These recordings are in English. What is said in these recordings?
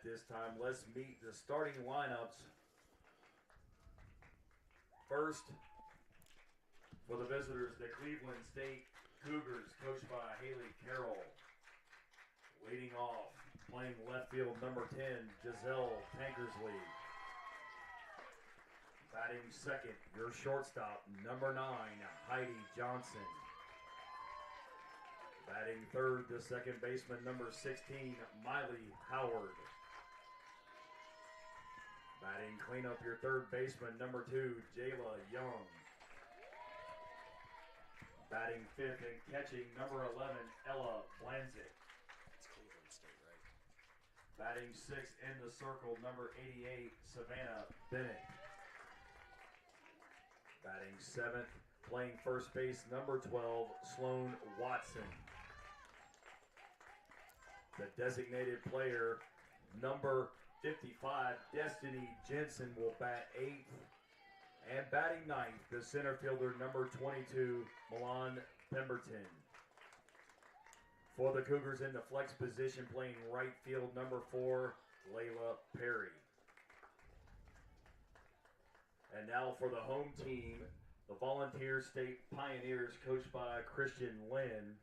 At this time, let's meet the starting lineups. First, for the visitors, the Cleveland State Cougars, coached by Haley Carroll. Leading off, playing left field, number 10, Giselle Tankersley. Batting second, your shortstop, number 9, Heidi Johnson. Batting third, the second baseman, number 16, Miley Howard. Batting cleanup, your third baseman, number 2, Jayla Young. Batting fifth and catching, number 11, Ella Blanzick. It's Cleveland State, right? Batting sixth in the circle, number 88, Savannah Bennett. Batting seventh, playing first base, number 12, Sloan Watson. The designated player, number 55, Destiny Jensen, will bat eighth. And batting ninth, the center fielder, number 22, Milan Pemberton. For the Cougars in the flex position, playing right field, number 4, Layla Perry. And now for the home team, the Volunteer State Pioneers, coached by Christian Lynn.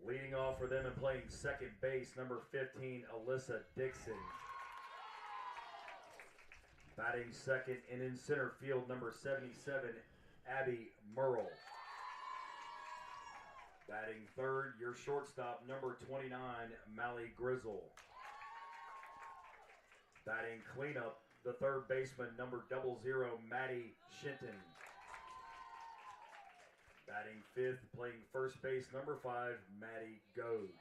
Leading off for them and playing second base, number 15, Alyssa Dixon. Batting second and in center field, number 77, Abby Merle. Batting third, your shortstop, number 29, Mally Grizzle. Batting cleanup, the third baseman, number 00, Maddie Shinton. Batting fifth, playing first base, number 5, Maddie Goad.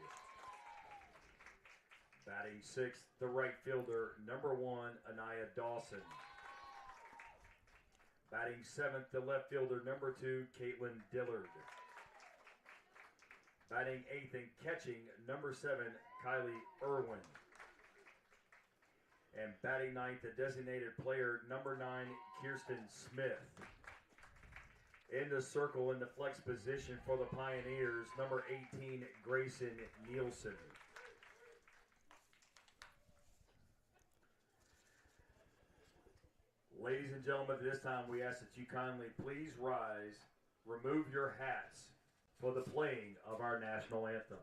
Batting sixth, the right fielder, number 1, Anaya Dawson. Batting seventh, the left fielder, number 2, Caitlin Dillard. Batting eighth and catching, number 7, Kylie Irwin. And batting ninth, the designated player, number 9, Kirsten Smith. In the circle in the flex position for the Pioneers, number 18, Grayson Nielsen. Ladies and gentlemen, at this time we ask that you kindly please rise, remove your hats for the playing of our national anthem.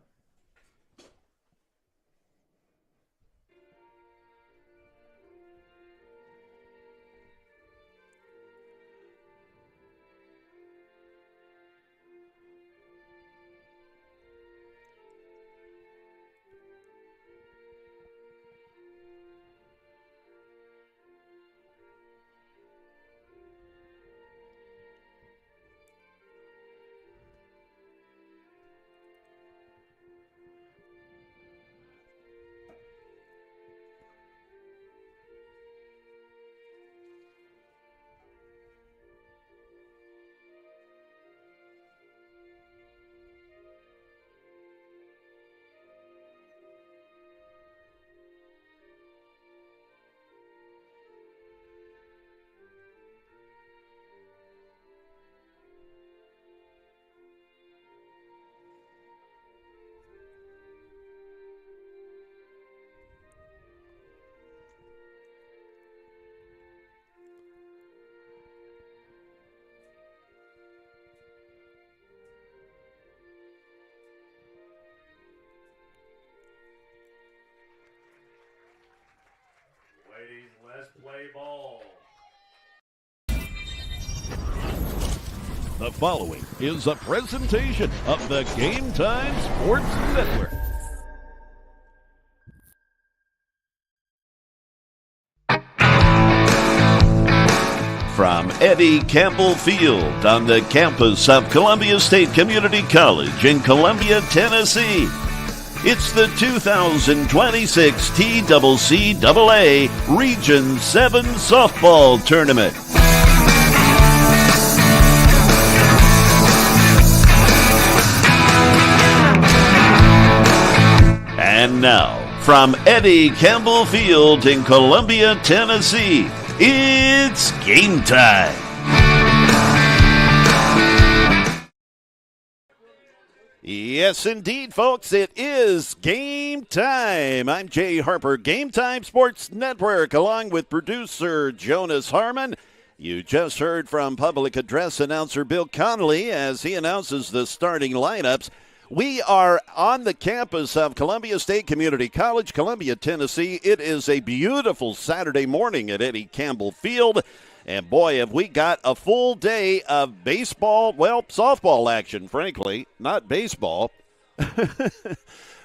Ladies, let's play ball. The following is a presentation of the Game Time Sports Network. From Eddie Campbell Field on the campus of Columbia State Community College in Columbia, Tennessee, it's the 2026 TCCAA Region 7 Softball Tournament. And now, from Eddie Campbell Field in Columbia, Tennessee, it's game time. Yes, indeed, folks. It is game time. I'm Jay Harper, Game Time Sports Network, along with producer Jonas Harmon. You just heard from public address announcer Bill Connolly as he announces the starting lineups. We are on the campus of Columbia State Community College, Columbia, Tennessee. It is a beautiful Saturday morning at Eddie Campbell Field. And boy, have we got a full day of baseball, well, softball action, frankly, not baseball.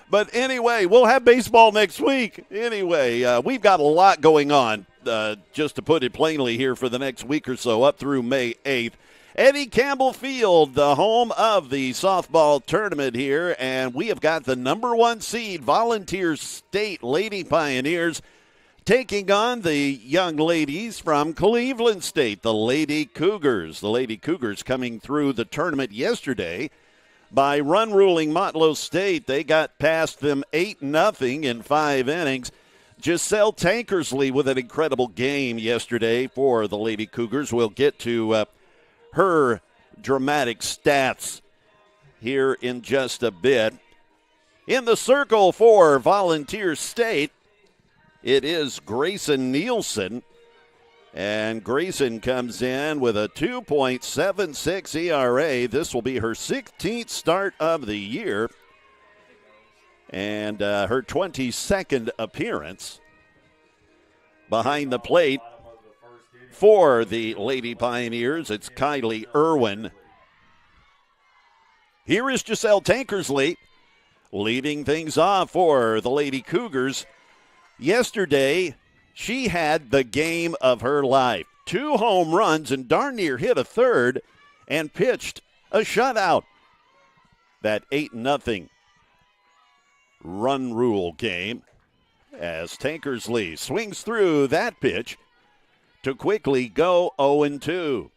But anyway, we'll have baseball next week. Anyway, we've got a lot going on, just to put it plainly here for the next week or so, up through May 8th. Eddie Campbell Field, the home of the softball tournament here, and we have got the number 1 seed, Volunteer State Lady Pioneers, taking on the young ladies from Cleveland State, the Lady Cougars. The Lady Cougars coming through the tournament yesterday by run-ruling Motlow State. They got past them 8-0 in 5 innings. Giselle Tankersley with an incredible game yesterday for the Lady Cougars. We'll get to her dramatic stats here in just a bit. In the circle for Volunteer State, it is Grayson Nielsen, and Grayson comes in with a 2.76 ERA. This will be her 16th start of the year and her 22nd appearance behind the plate. For the Lady Pioneers, it's Kylie Irwin. Here is Giselle Tankersley leading things off for the Lady Cougars. Yesterday, she had the game of her life. 2 home runs and darn near hit a third and pitched a shutout. That 8-0 run rule game as Tankersley swings through that pitch to quickly go 0-2.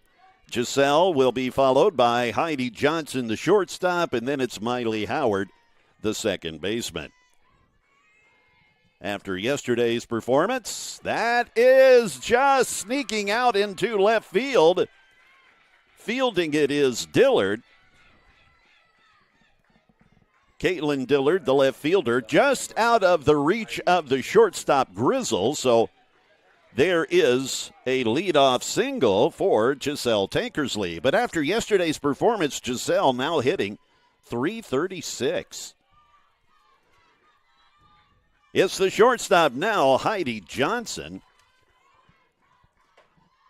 Giselle will be followed by Heidi Johnson, the shortstop, and then it's Miley Howard, the second baseman. After yesterday's performance, that is just sneaking out into left field. Fielding it is Dillard. Caitlin Dillard, the left fielder, just out of the reach of the shortstop Grizzle, so there is a leadoff single for Giselle Tankersley. But after yesterday's performance, Giselle now hitting .336. It's the shortstop now, Heidi Johnson.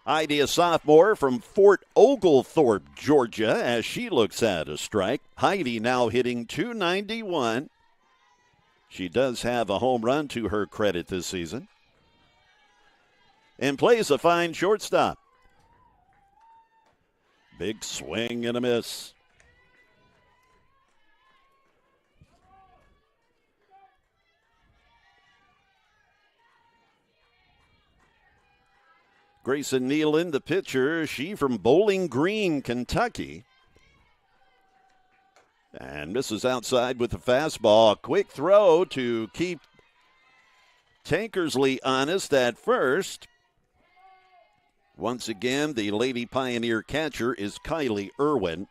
Heidi, a sophomore from Fort Oglethorpe, Georgia, as she looks at a strike. Heidi now hitting .291. She does have a home run to her credit this season and plays a fine shortstop. Big swing and a miss. Grayson Nealon, the pitcher, she from Bowling Green, Kentucky. And misses outside with the fastball. A quick throw to keep Tankersley honest at first. Once again, the Lady Pioneer catcher is Kylie Irwin.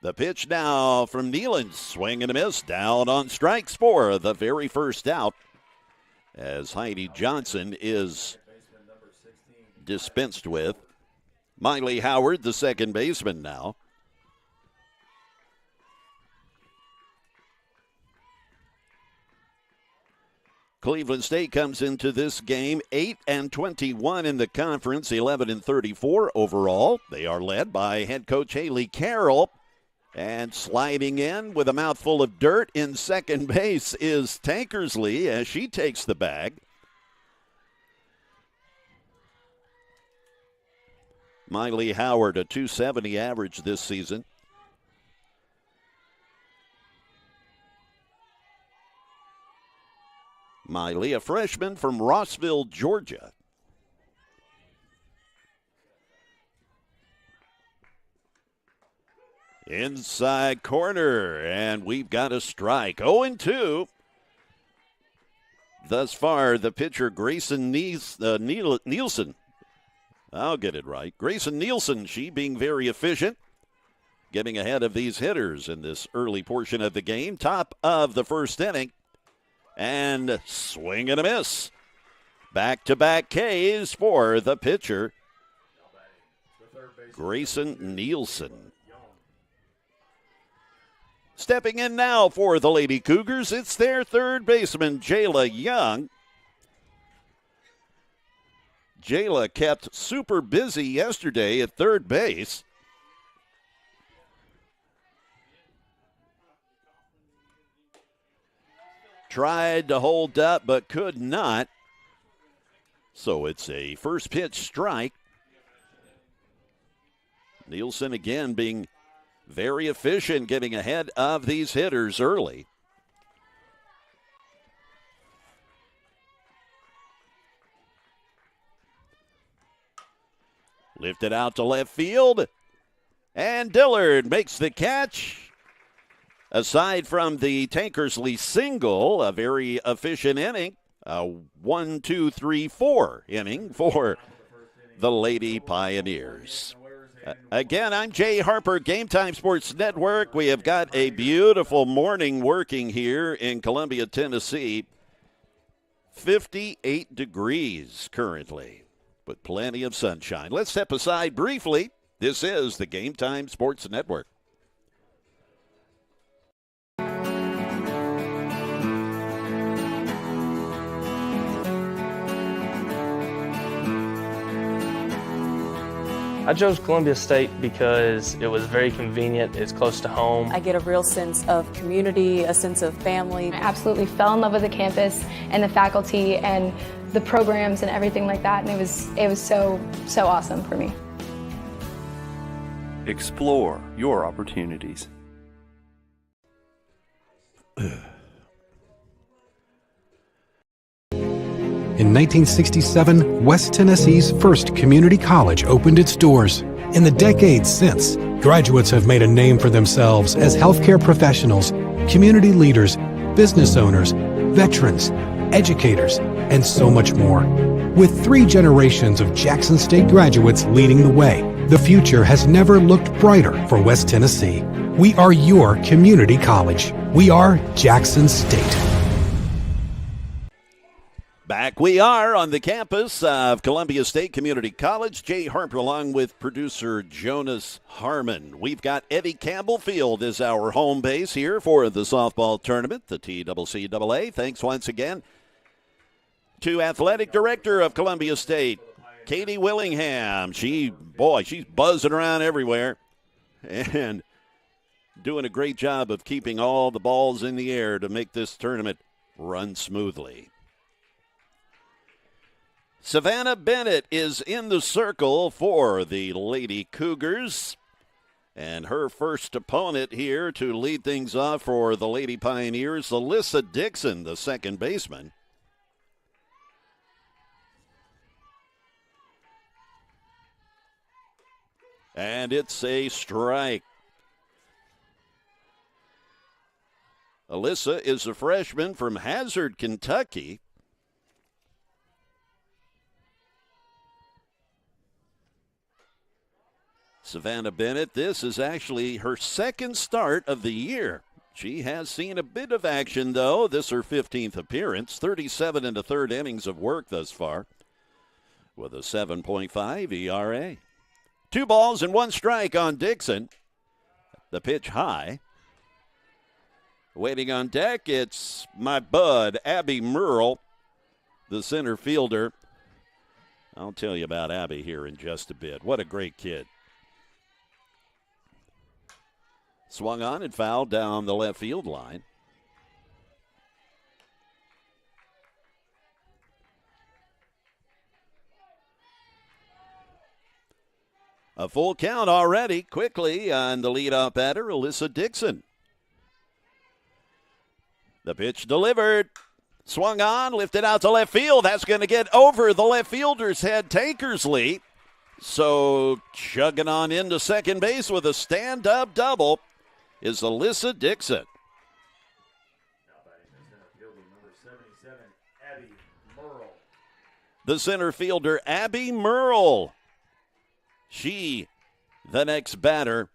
The pitch now from Nealon. Swing and a miss. Down on strikes for the very first out as Heidi Johnson is dispensed with. Miley Howard, the second baseman now. Cleveland State comes into this game 8-21 in the conference, 11-34 overall. They are led by head coach Haley Carroll. And sliding in with a mouthful of dirt in second base is Tankersley as she takes the bag. Miley Howard, a .270 average this season. Miley, a freshman from Rossville, Georgia. Inside corner, and we've got a strike. 0-2. thus far. The pitcher, Grayson Nielsen. I'll get it right. Grayson Nielsen, she being very efficient, getting ahead of these hitters in this early portion of the game. Top of the first inning. And swing and a miss. Back-to-back Ks for the pitcher, Grayson Nielsen. Stepping in now for the Lady Cougars, it's their third baseman, Jayla Young. Jayla kept super busy yesterday at third base. Tried to hold up but could not. So it's a first pitch strike. Nielsen again being very efficient, getting ahead of these hitters early. Lifted out to left field. And Dillard makes the catch. Aside from the Tankersley single, a very efficient inning. A 1-2-3-4 inning for the Lady Pioneers. Again, I'm Jay Harper, Game Time Sports Network. We have got a beautiful morning working here in Columbia, Tennessee. 58 degrees currently, with plenty of sunshine. Let's step aside briefly. This is the Game Time Sports Network. I chose Columbia State because it was very convenient, it's close to home. I get a real sense of community, a sense of family. I absolutely fell in love with the campus and the faculty and the programs and everything like that, and it was so awesome for me. Explore your opportunities. In 1967, West Tennessee's first community college opened its doors. In the decades since, graduates have made a name for themselves as healthcare professionals, community leaders, business owners, veterans, educators, and so much more. With 3 generations of Jackson State graduates leading the way, the future has never looked brighter for West Tennessee. We are your community college. We are Jackson State. Back we are on the campus of Columbia State Community College. Jay Harper along with producer Jonas Harmon. We've got Eddie Campbell Field as our home base here for the softball tournament, the TCCAA. Thanks once again to Athletic Director of Columbia State, Katie Willingham. She's buzzing around everywhere and doing a great job of keeping all the balls in the air to make this tournament run smoothly. Savannah Bennett is in the circle for the Lady Cougars. And her first opponent here to lead things off for the Lady Pioneers, Alyssa Dixon, the second baseman. And it's a strike. Alyssa is a freshman from Hazard, Kentucky. Savannah Bennett, this is actually her second start of the year. She has seen a bit of action, though. This is her 15th appearance, 37 and a third innings of work thus far, with a 7.5 ERA. 2 balls and 1 strike on Dixon. The pitch high. Waiting on deck, it's my bud, Abby Merle, the center fielder. I'll tell you about Abby here in just a bit. What a great kid. Swung on and fouled down the left field line. A full count already, quickly on the leadoff batter, Alyssa Dixon. The pitch delivered. Swung on, lifted out to left field. That's going to get over the left fielder's head, Tankersley. So chugging on into second base with a stand-up double is Alyssa Dixon. Now batting in center field with number 77, Abby the center fielder, Abby Merle. She, the next batter,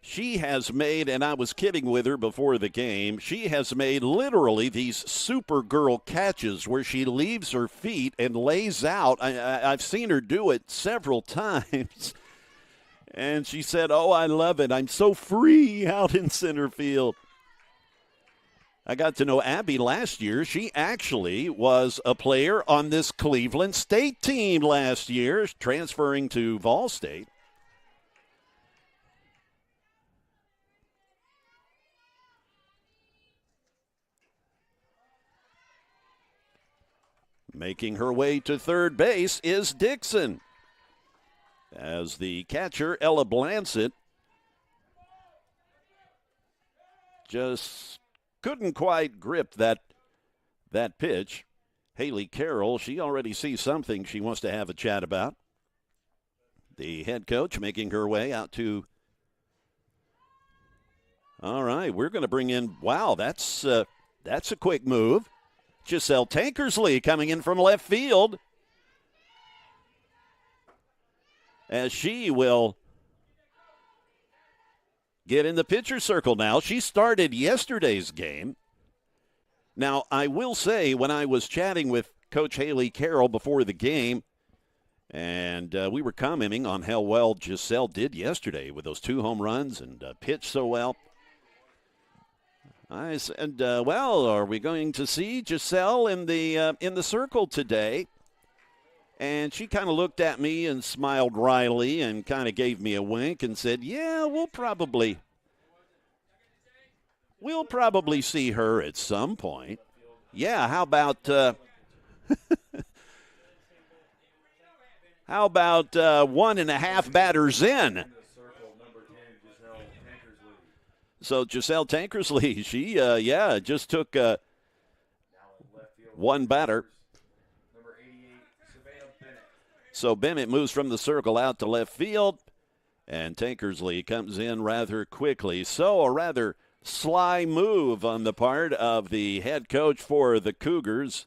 she has made, and I was kidding with her before the game, she has made literally these Supergirl catches where she leaves her feet and lays out. I've seen her do it several times. And she said, "Oh, I love it. I'm so free out in center field." I got to know Abby last year. She actually was a player on this Cleveland State team last year, transferring to Vol State. Making her way to third base is Dixon, as the catcher, Ella Blansett, just couldn't quite grip that pitch. Haley Carroll, she already sees something she wants to have a chat about. The head coach making her way out to. All right, we're going to bring in. Wow, that's a quick move. Giselle Tankersley coming in from left field, as she will get in the pitcher circle now. She started yesterday's game. Now, I will say, when I was chatting with Coach Haley Carroll before the game, and we were commenting on how well Giselle did yesterday with those 2 home runs and pitched so well, I said, well, are we going to see Giselle in the circle today? And she kind of looked at me and smiled wryly and kind of gave me a wink and said, "Yeah, we'll probably see her at some point." Yeah, how about 1.5 batters in? So Giselle Tankersley, she, just took one batter. So Bennett moves from the circle out to left field, and Tankersley comes in rather quickly. So a rather sly move on the part of the head coach for the Cougars,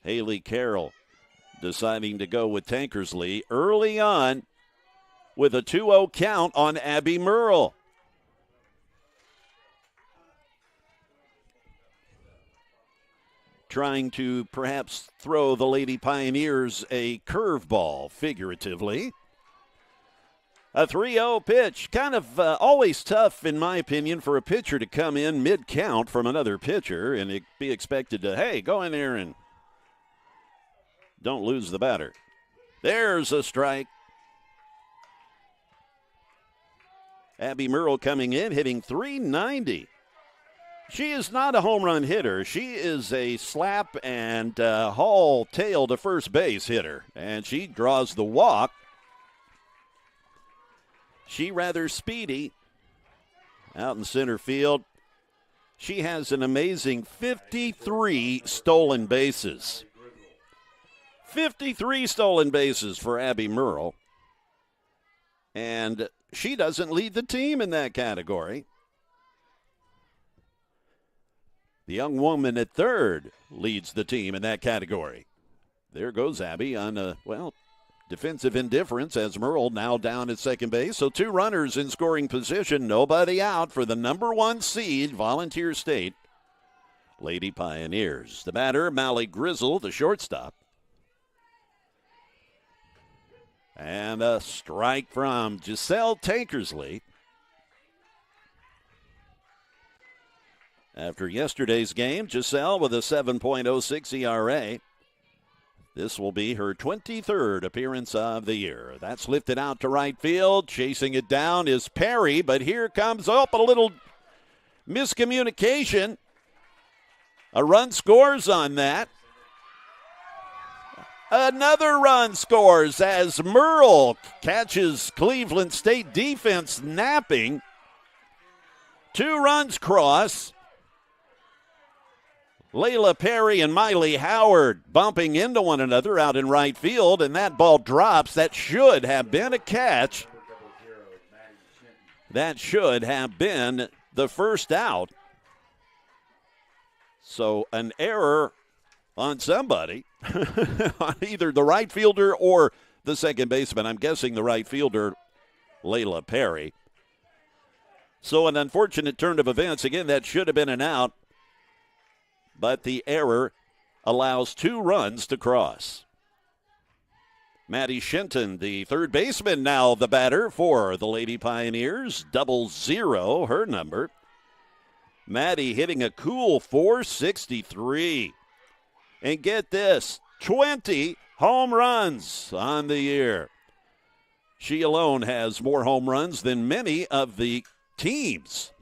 Haley Carroll, deciding to go with Tankersley early on with a 2-0 count on Abby Merle. Trying to perhaps throw the Lady Pioneers a curveball, figuratively. A 3-0 pitch. Kind of always tough, in my opinion, for a pitcher to come in mid-count from another pitcher and be expected to, hey, go in there and don't lose the batter. There's a strike. Abby Merle coming in, hitting .390. She is not a home run hitter. She is a slap and haul tail to first base hitter, and she draws the walk. She rather speedy out in center field. She has an amazing 53 stolen bases. 53 stolen bases for Abby Merle, and she doesn't lead the team in that category. The young woman at third leads the team in that category. There goes Abby on defensive indifference as Merle now down at second base. So 2 runners in scoring position, nobody out for the number 1 seed, Volunteer State, Lady Pioneers. The batter, Mally Grizzle, the shortstop. And a strike from Giselle Tankersley. After yesterday's game, Giselle with a 7.06 ERA. This will be her 23rd appearance of the year. That's lifted out to right field. Chasing it down is Perry, but here comes up a little miscommunication. A run scores on that. Another run scores as Merle catches Cleveland State defense napping. 2 runs cross. Layla Perry and Miley Howard bumping into one another out in right field, and that ball drops. That should have been a catch. That should have been the first out. So an error on somebody. on either the right fielder or the second baseman. I'm guessing the right fielder, Layla Perry. So an unfortunate turn of events. Again, that should have been an out, but the error allows 2 runs to cross. Maddie Shinton, the third baseman, now the batter for the Lady Pioneers. 00, her number. Maddie hitting a cool .463. And get this, 20 home runs on the year. She alone has more home runs than many of the teams.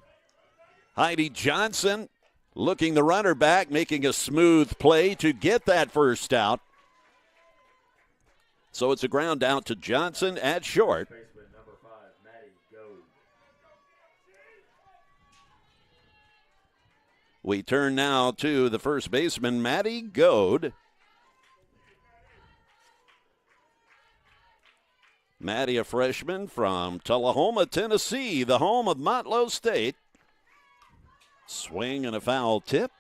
Heidi Johnson looking the runner back, making a smooth play to get that first out. So it's a ground out to Johnson at short. Baseman number 5, Maddie Goad. We turn now to the first baseman, Maddie Goad. Maddie, a freshman from Tullahoma, Tennessee, the home of Motlow State. Swing and a foul tip.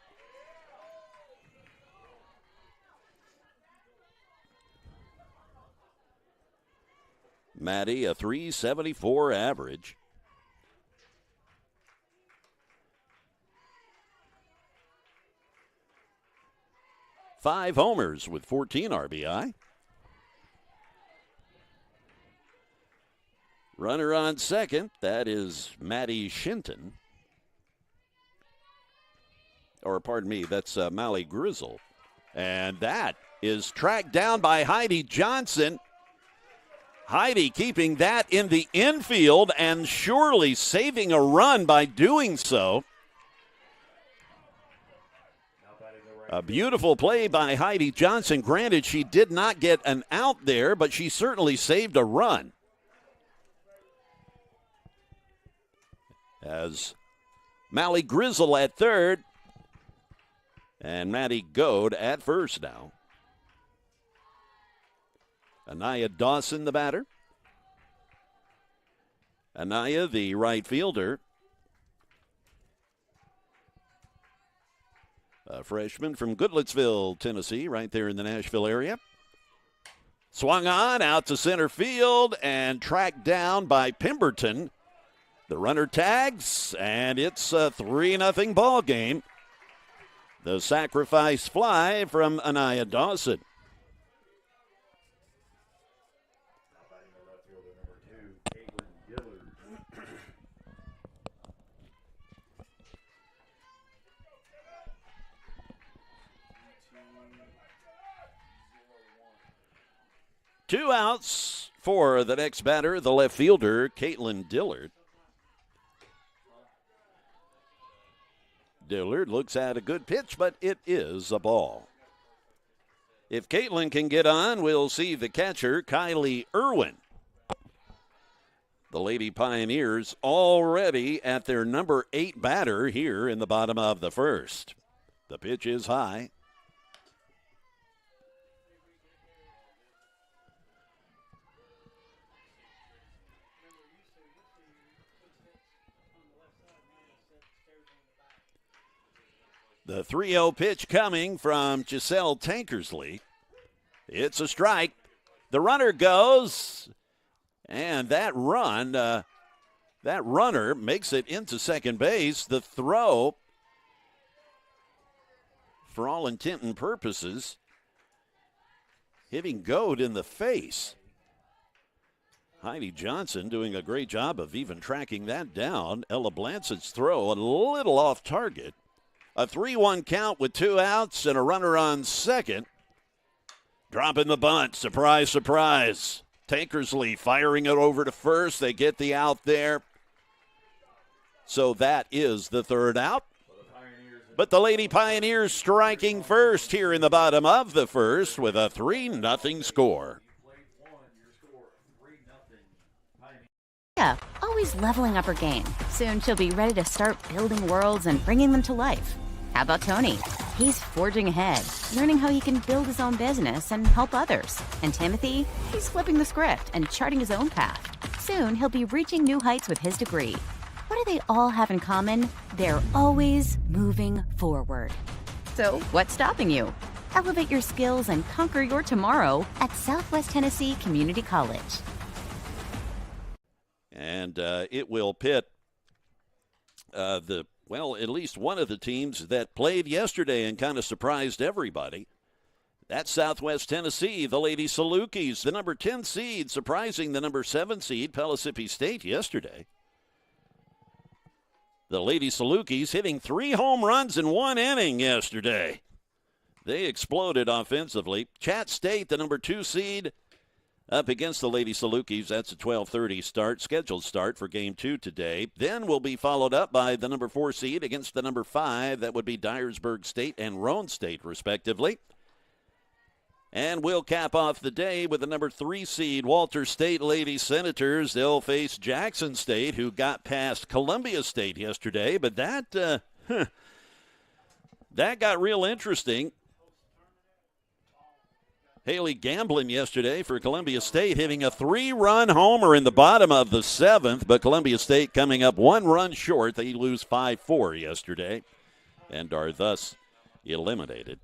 Maddie, a .374 average. Five homers with 14 RBI. Runner on second, that is Maddie Shinton. Or pardon me, that's Mally Grizzle. And that is tracked down by Heidi Johnson. Heidi keeping that in the infield and surely saving a run by doing so. A beautiful play by Heidi Johnson. Granted, she did not get an out there, but she certainly saved a run. As Mally Grizzle at third and Maddie Goad at first now. Anaya Dawson, the batter. Anaya, the right fielder. A freshman from Goodlettsville, Tennessee, right there in the Nashville area. Swung on out to center field and tracked down by Pemberton. The runner tags, and it's a 3-0 ball game. The sacrifice fly from Anaya Dawson. Two outs for the next batter, the left fielder, Caitlin Dillard. Dillard looks at a good pitch, but it is a ball. If Caitlin can get on, we'll see the catcher, Kylie Irwin. The Lady Pioneers already at their number 8 batter here in the bottom of the first. The pitch is high. The 3-0 pitch coming from Giselle Tankersley. It's a strike. The runner goes, and that runner makes it into second base. The throw, for all intent and purposes, hitting Goad in the face. Heidi Johnson doing a great job of even tracking that down. Ella Blancett's throw a little off target. A 3-1 count with 2 outs and a runner on second. Dropping the bunt. Surprise, surprise. Tankersley firing it over to first. They get the out there. So that is the third out. But the Lady Pioneers striking first here in the bottom of the first with a 3-0 score. Yeah, always leveling up her game. Soon she'll be ready to start building worlds and bringing them to life. How about Tony? He's forging ahead, learning how he can build his own business and help others. And Timothy? He's flipping the script and charting his own path. Soon he'll be reaching new heights with his degree. What do they all have in common? They're always moving forward. So what's stopping you? Elevate your skills and conquer your tomorrow at Southwest Tennessee Community College. And it will pit at least one of the teams that played yesterday and kind of surprised everybody. That's Southwest Tennessee, the Lady Salukis, the number 10 seed, surprising the number 7 seed, Pellissippi State, yesterday. The Lady Salukis hitting 3 home runs in 1 inning yesterday. They exploded offensively. Chat State, the number 2 seed, up against the Lady Salukis. That's a 12:30 start, scheduled start for Game 2 today. Then will be followed up by the number 4 seed against the number 5. That would be Dyersburg State and Roane State, respectively. And we'll cap off the day with the number 3 seed, Walter State Lady Senators. They'll face Jackson State, who got past Columbia State yesterday. But that got real interesting. Haley Gamblin yesterday for Columbia State hitting a 3-run homer in the bottom of the 7th, but Columbia State coming up 1 run short. They lose 5-4 yesterday and are thus eliminated.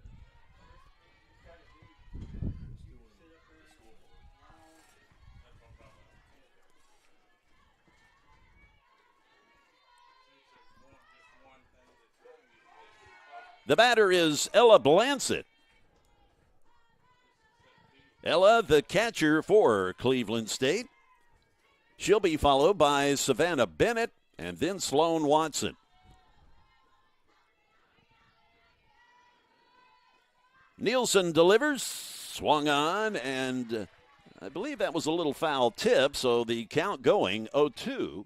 The batter is Ella Blancett. Ella, the catcher for Cleveland State. She'll be followed by Savannah Bennett and then Sloan Watson. Nielsen delivers, swung on, and I believe that was a little foul tip, so the count going 0-2.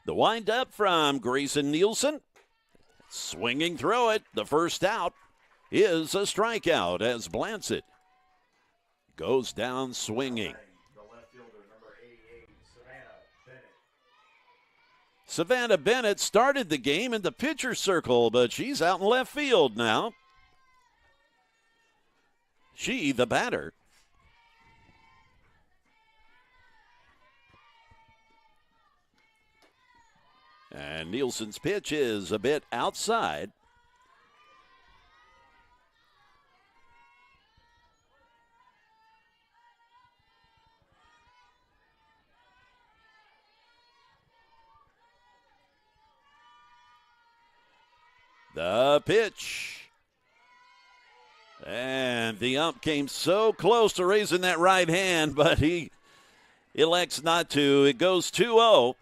The windup from Grayson Nielsen. Swinging through it. The first out is a strikeout as Blancett goes down swinging. The left fielder, number 88, Savannah Bennett. Savannah Bennett started the game in the pitcher circle, but she's out in left field now. She, the batter. And Nielsen's pitch is a bit outside. The pitch. And the ump came so close to raising that right hand, but he elects not to. It goes 2-0.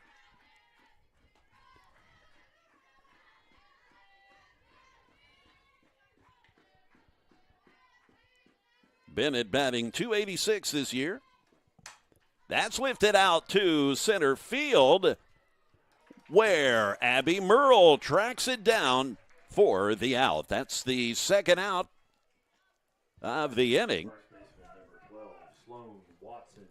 Bennett batting .286 this year. That's lifted out to center field, where Abby Merle tracks it down for the out. That's the second out of the inning. Number 12, Sloan Watson.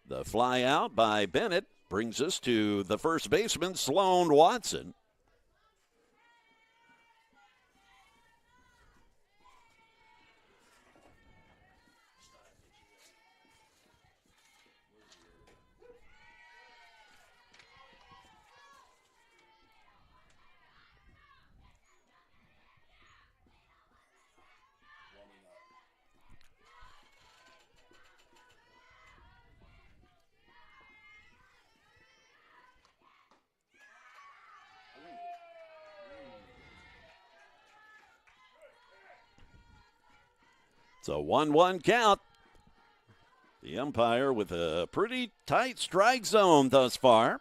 The fly out by Bennett brings us to the first baseman, Sloan Watson. It's a 1-1 count. The umpire with a pretty tight strike zone thus far.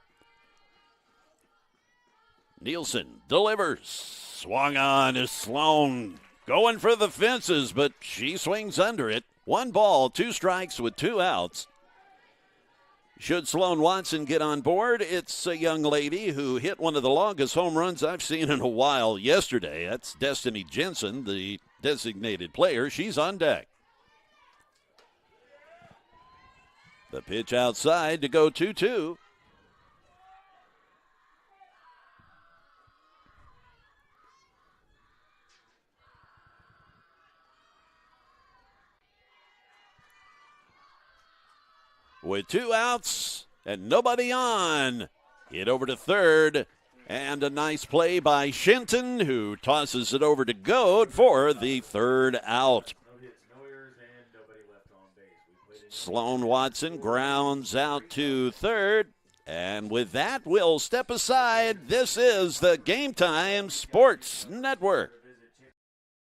Nielsen delivers. Swung on is Sloan. Going for the fences, but she swings under it. 1 ball, 2 strikes with 2 outs. Should Sloan Watson get on board, it's a young lady who hit one of the longest home runs I've seen in a while yesterday. That's Destiny Jensen, the designated player. She's on deck. The pitch outside to go 2-2. with 2 outs and nobody on. Hit over to third, and a nice play by Shinton, who tosses it over to Goad for the 3rd out. Sloan Watson grounds out to third, and with that, we'll step aside. This is the Game Time Sports Network.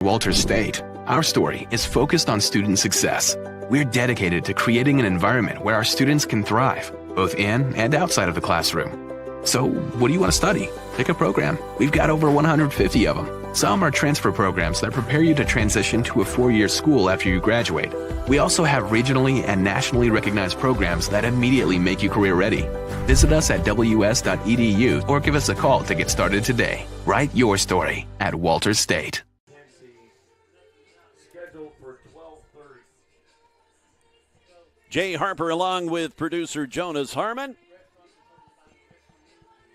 Walters State. Our story is focused on student success. We're dedicated to creating an environment where our students can thrive, both in and outside of the classroom. So, what do you want to study? Pick a program. We've got over 150 of them. Some are transfer programs that prepare you to transition to a 4-year school after you graduate. We also have regionally and nationally recognized programs that immediately make you career ready. Visit us at ws.edu or give us a call to get started today. Write your story at Walters State. Jay Harper along with producer Jonas Harmon.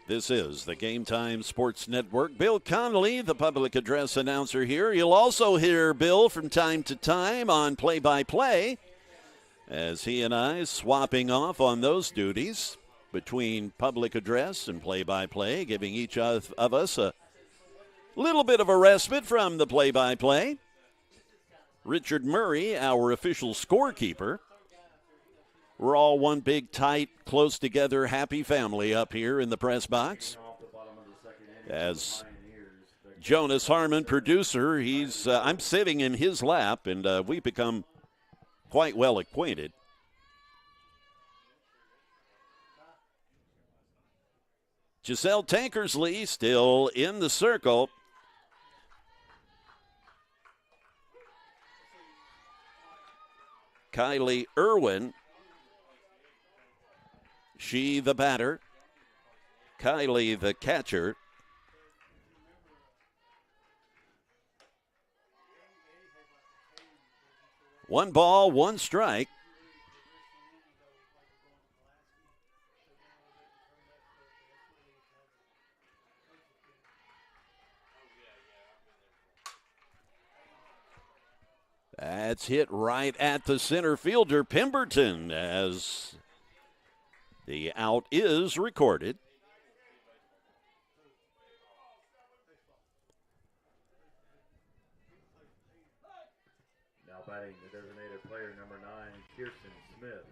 This is the Game Time Sports Network. Bill Connolly, the public address announcer here. You'll also hear Bill from time to time on play-by-play as he and I swapping off on those duties between public address and play-by-play, giving each of us a little bit of a respite from the play-by-play. Richard Murray, our official scorekeeper. We're all one big, tight, close together, happy family up here in the press box. As Jonas Harmon, producer, I'm sitting in his lap, and we've become quite well acquainted. Giselle Tankersley still in the circle. Kylie Irwin. She the batter, Kylie the catcher. One ball, one strike. That's hit right at the center fielder, Pemberton, as the out is recorded. Now batting the designated player, number 9, Kirsten Smith.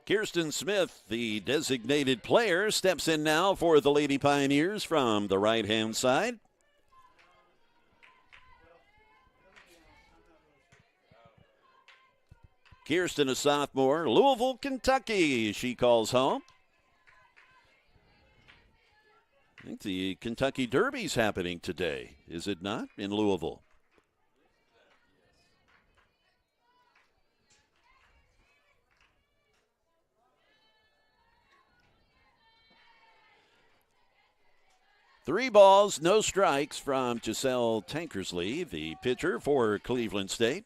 Kirsten Smith, the designated player, steps in now for the Lady Pioneers from the right-hand side. Kirsten, a sophomore, Louisville, Kentucky, she calls home. I think the Kentucky Derby's happening today, is it not, in Louisville? Three balls, no strikes from Giselle Tankersley, the pitcher for Cleveland State.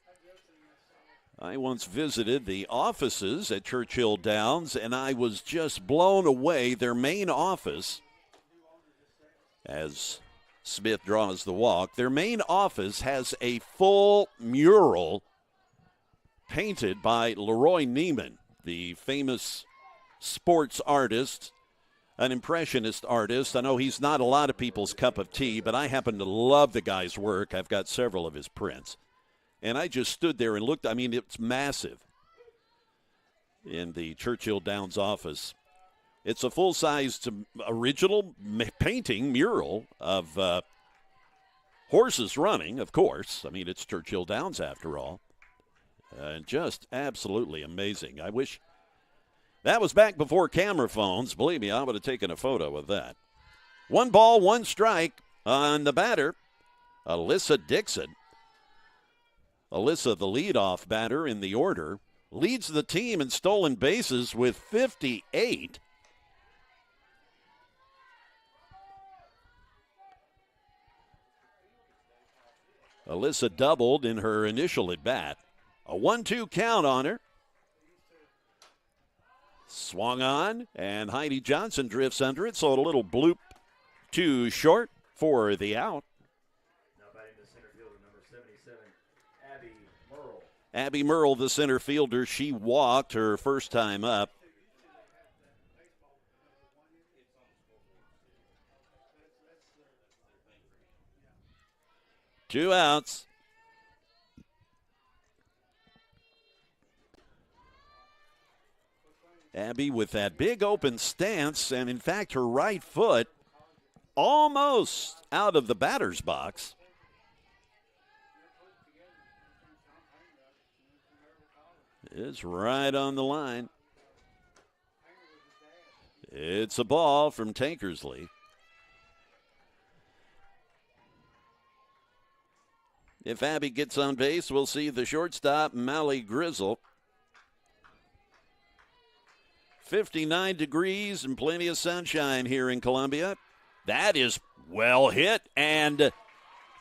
I once visited the offices at Churchill Downs, and I was just blown away. Their main office, as Smith draws the walk, their main office has a full mural painted by Leroy Neiman, the famous sports artist, an impressionist artist. I know he's not a lot of people's cup of tea, but I happen to love the guy's work. I've got several of his prints. And I just stood there and looked. I mean, it's massive in the Churchill Downs office. It's a full-sized original painting mural of horses running, of course. I mean, it's Churchill Downs after all. And just absolutely amazing. I wish that was back before camera phones. Believe me, I would have taken a photo of that. One ball, one strike on the batter, Alyssa Dixon. Alyssa, the leadoff batter in the order, leads the team in stolen bases with 58. Alyssa doubled in her initial at-bat. A 1-2 count on her. Swung on, and Heidi Johnson drifts under it, so a little bloop too short for the out. Now batting the center fielder, number 77, Abby Merle. Abby Merle, the center fielder, she walked her first time up. Two outs. Abby with that big open stance, and in fact her right foot almost out of the batter's box. It's right on the line. It's a ball from Tankersley. If Abby gets on base, we'll see the shortstop, Mally Grizzle. 59 degrees and plenty of sunshine here in Columbia. That is well hit, and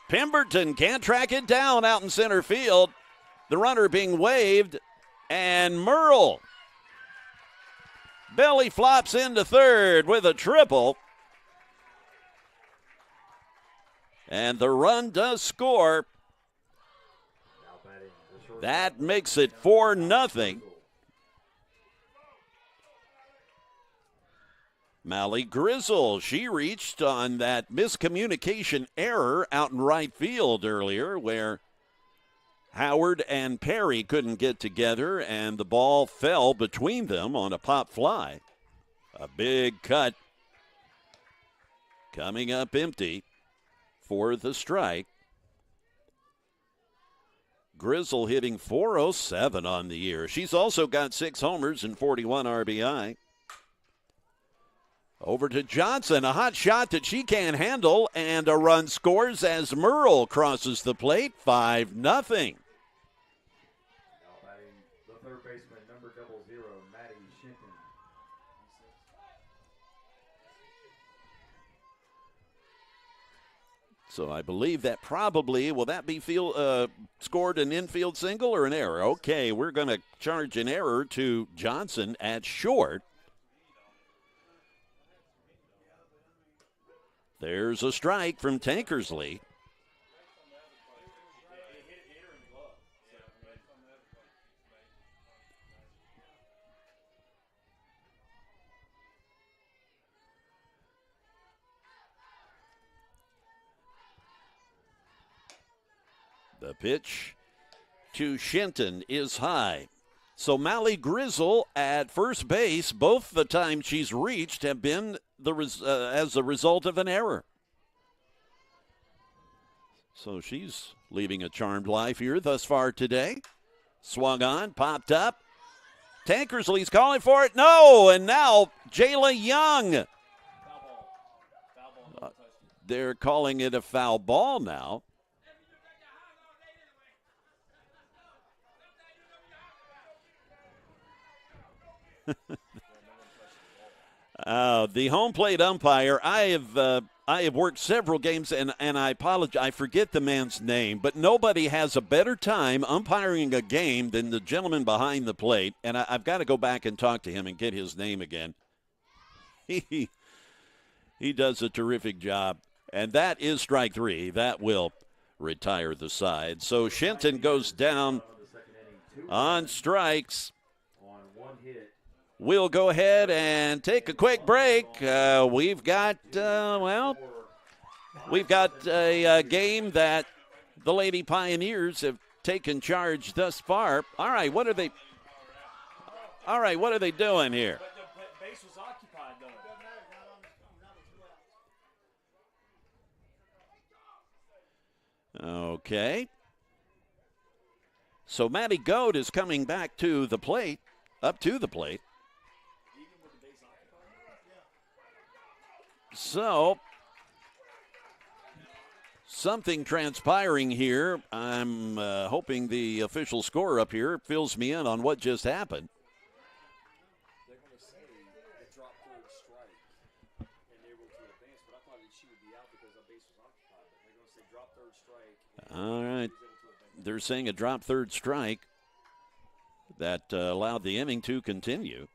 Pemberton can't track it down out in center field. The runner being waved, and Merle belly flops into third with a triple. And the run does score. That makes it 4-0. Mally Grizzle, she reached on that miscommunication error out in right field earlier where Howard and Perry couldn't get together and the ball fell between them on a pop fly. A big cut coming up empty for the strike. Grizzle hitting .407 on the year. She's also got 6 homers and 41 RBI. Over to Johnson, a hot shot that she can't handle, and a run scores as Merle crosses the plate, 5-0. Now batting the third baseman, number 00, Maddie Shinton. So I believe that probably, will that be scored an infield single or an error? Okay, we're going to charge an error to Johnson at short. There's a strike from Tankersley. The pitch to Shinton is high. So Mally Grizzle at first base, both the times she's reached have been as a result of an error. So she's leading a charmed life here thus far today. Swung on, popped up. Tankersley's calling for it. No, and now Jayla Young. They're calling it a foul ball now. The home plate umpire, I have worked several games, and I apologize, I forget the man's name, but nobody has a better time umpiring a game than the gentleman behind the plate, and I've got to go back and talk to him and get his name again. He does a terrific job, and that is strike 3. That will retire the side. So Shinton goes down on strikes. We'll go ahead and take a quick break. We've got a game that the Lady Pioneers have taken charge thus far. All right, what are they doing here? The base was occupied, though. Okay. So Maddie Goat is coming back to the plate, up to the plate. So, something transpiring here. I'm hoping the official score up here fills me in on what just happened. They're going to say it dropped third strike, and they were to advance, but I thought that she would be out because the base was occupied. But they're going to say drop third strike. All right. They're saying a drop third strike that allowed the inning to continue.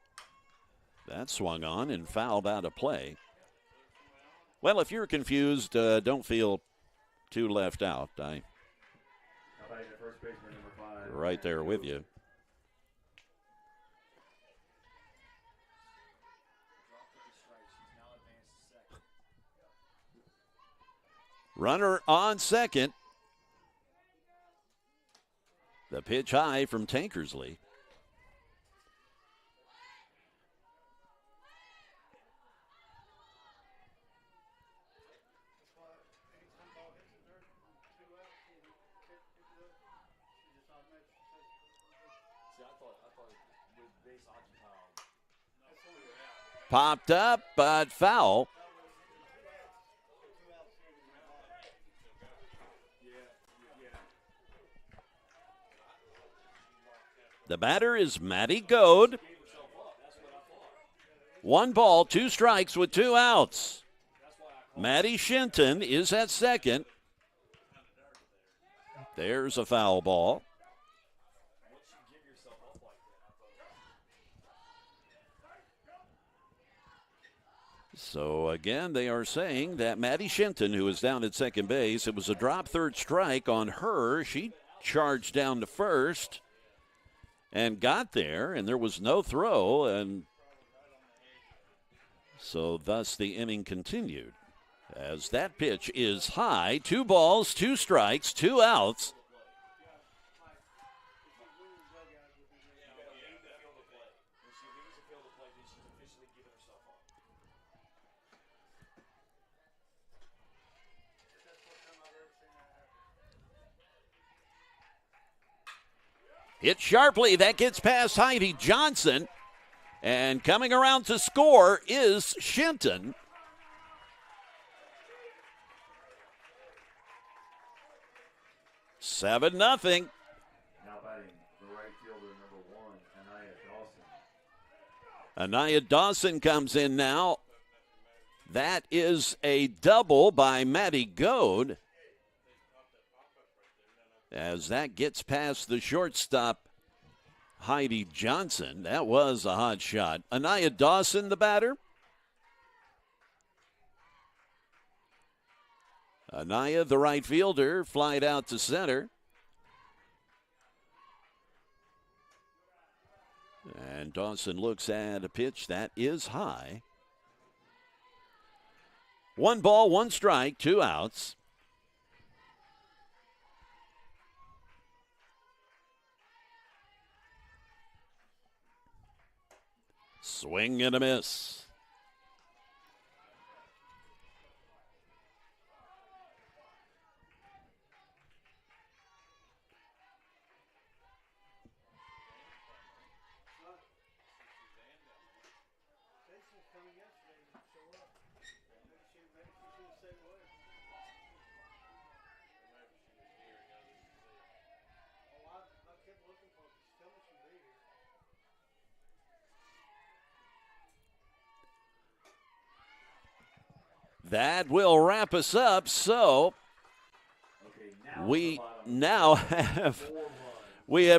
That swung on and fouled out of play. Well, if you're confused, don't feel too left out. I'm right there with you. Runner on second. The pitch high from Tankersley. Popped up, but foul. The batter is Maddie Goad. 1 ball, 2 strikes with 2 outs. Maddie Shinton is at second. There's a foul ball. So again, they are saying that Maddie Shinton, who is down at second base, it was a drop third strike on her. She charged down to first and got there, and there was no throw, and so thus the inning continued. As that pitch is high, 2 balls, 2 strikes, 2 outs. Hit sharply. That gets past Heidi Johnson. And coming around to score is Shinton. Seven nothing. Now batting the right fielder, number 1, Anaya Dawson. Anaya Dawson comes in now. That is a double by Maddie Goad. As that gets past the shortstop, Heidi Johnson. That was a hot shot. Anaya Dawson, the batter. Anaya, the right fielder, flied out to center. And Dawson looks at a pitch that is high. 1 ball, 1 strike, 2 outs. Swing and a miss. That will wrap us up. So we have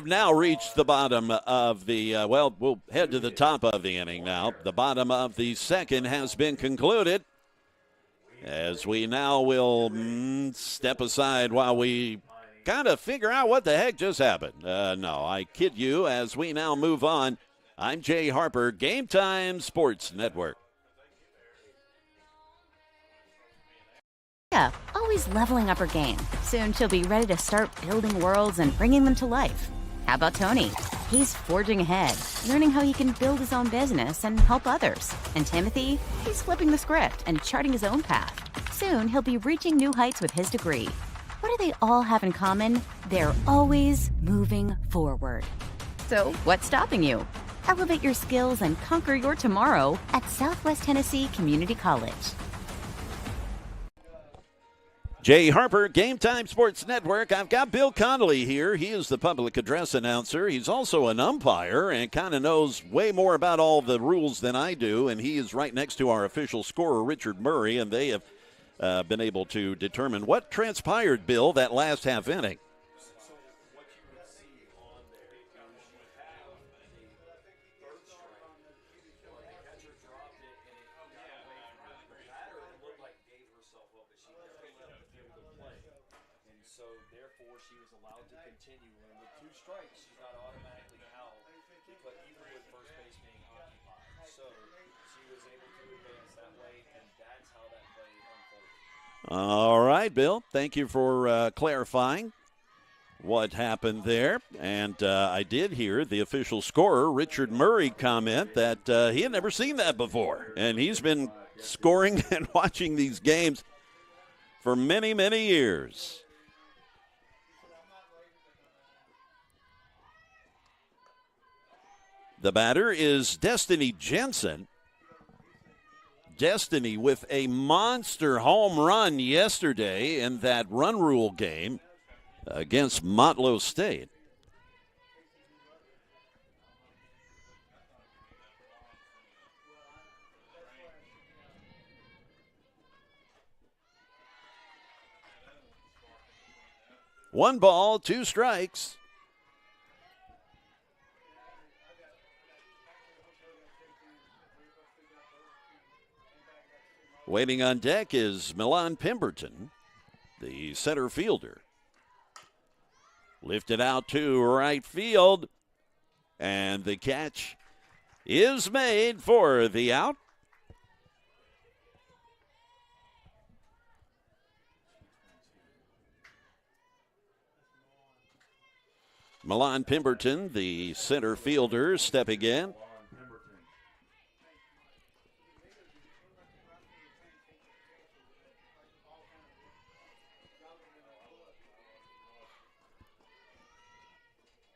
now reached the bottom of the, we'll head to the top of the inning now. The bottom of the second has been concluded, as we now will step aside while we kind of figure out what the heck just happened. No, I kid you, as we now move on. I'm Jay Harper, Game Time Sports Network. Yeah, always leveling up her game. Soon she'll be ready to start building worlds and bringing them to life. How about Tony? He's forging ahead, learning how he can build his own business and help others. And Timothy? He's flipping the script and charting his own path. Soon he'll be reaching new heights with his degree. What do they all have in common? They're always moving forward. So what's stopping you? Elevate your skills and conquer your tomorrow at Southwest Tennessee Community College. Jay Harper, Game Time Sports Network. I've got Bill Connolly here. He is the public address announcer. He's also an umpire and kind of knows way more about all the rules than I do. And he is right next to our official scorer, Richard Murray, and they have been able to determine what transpired, Bill, that last half inning. so therefore she was allowed to continue. And with 2 strikes, she's not automatically out, but even with first base being occupied. So she was able to advance that way, and that's how that play unfolded. All right, Bill. Thank you for clarifying what happened there. And I did hear the official scorer, Richard Murray, comment that he had never seen that before. And he's been scoring and watching these games for many, many years. The batter is Destiny Jensen. Destiny with a monster home run yesterday in that run rule game against Motlow State. One ball, 2 strikes. Waiting on deck is Milan Pemberton, the center fielder. Lifted out to right field, and the catch is made for the out. Milan Pemberton, the center fielder, stepping in.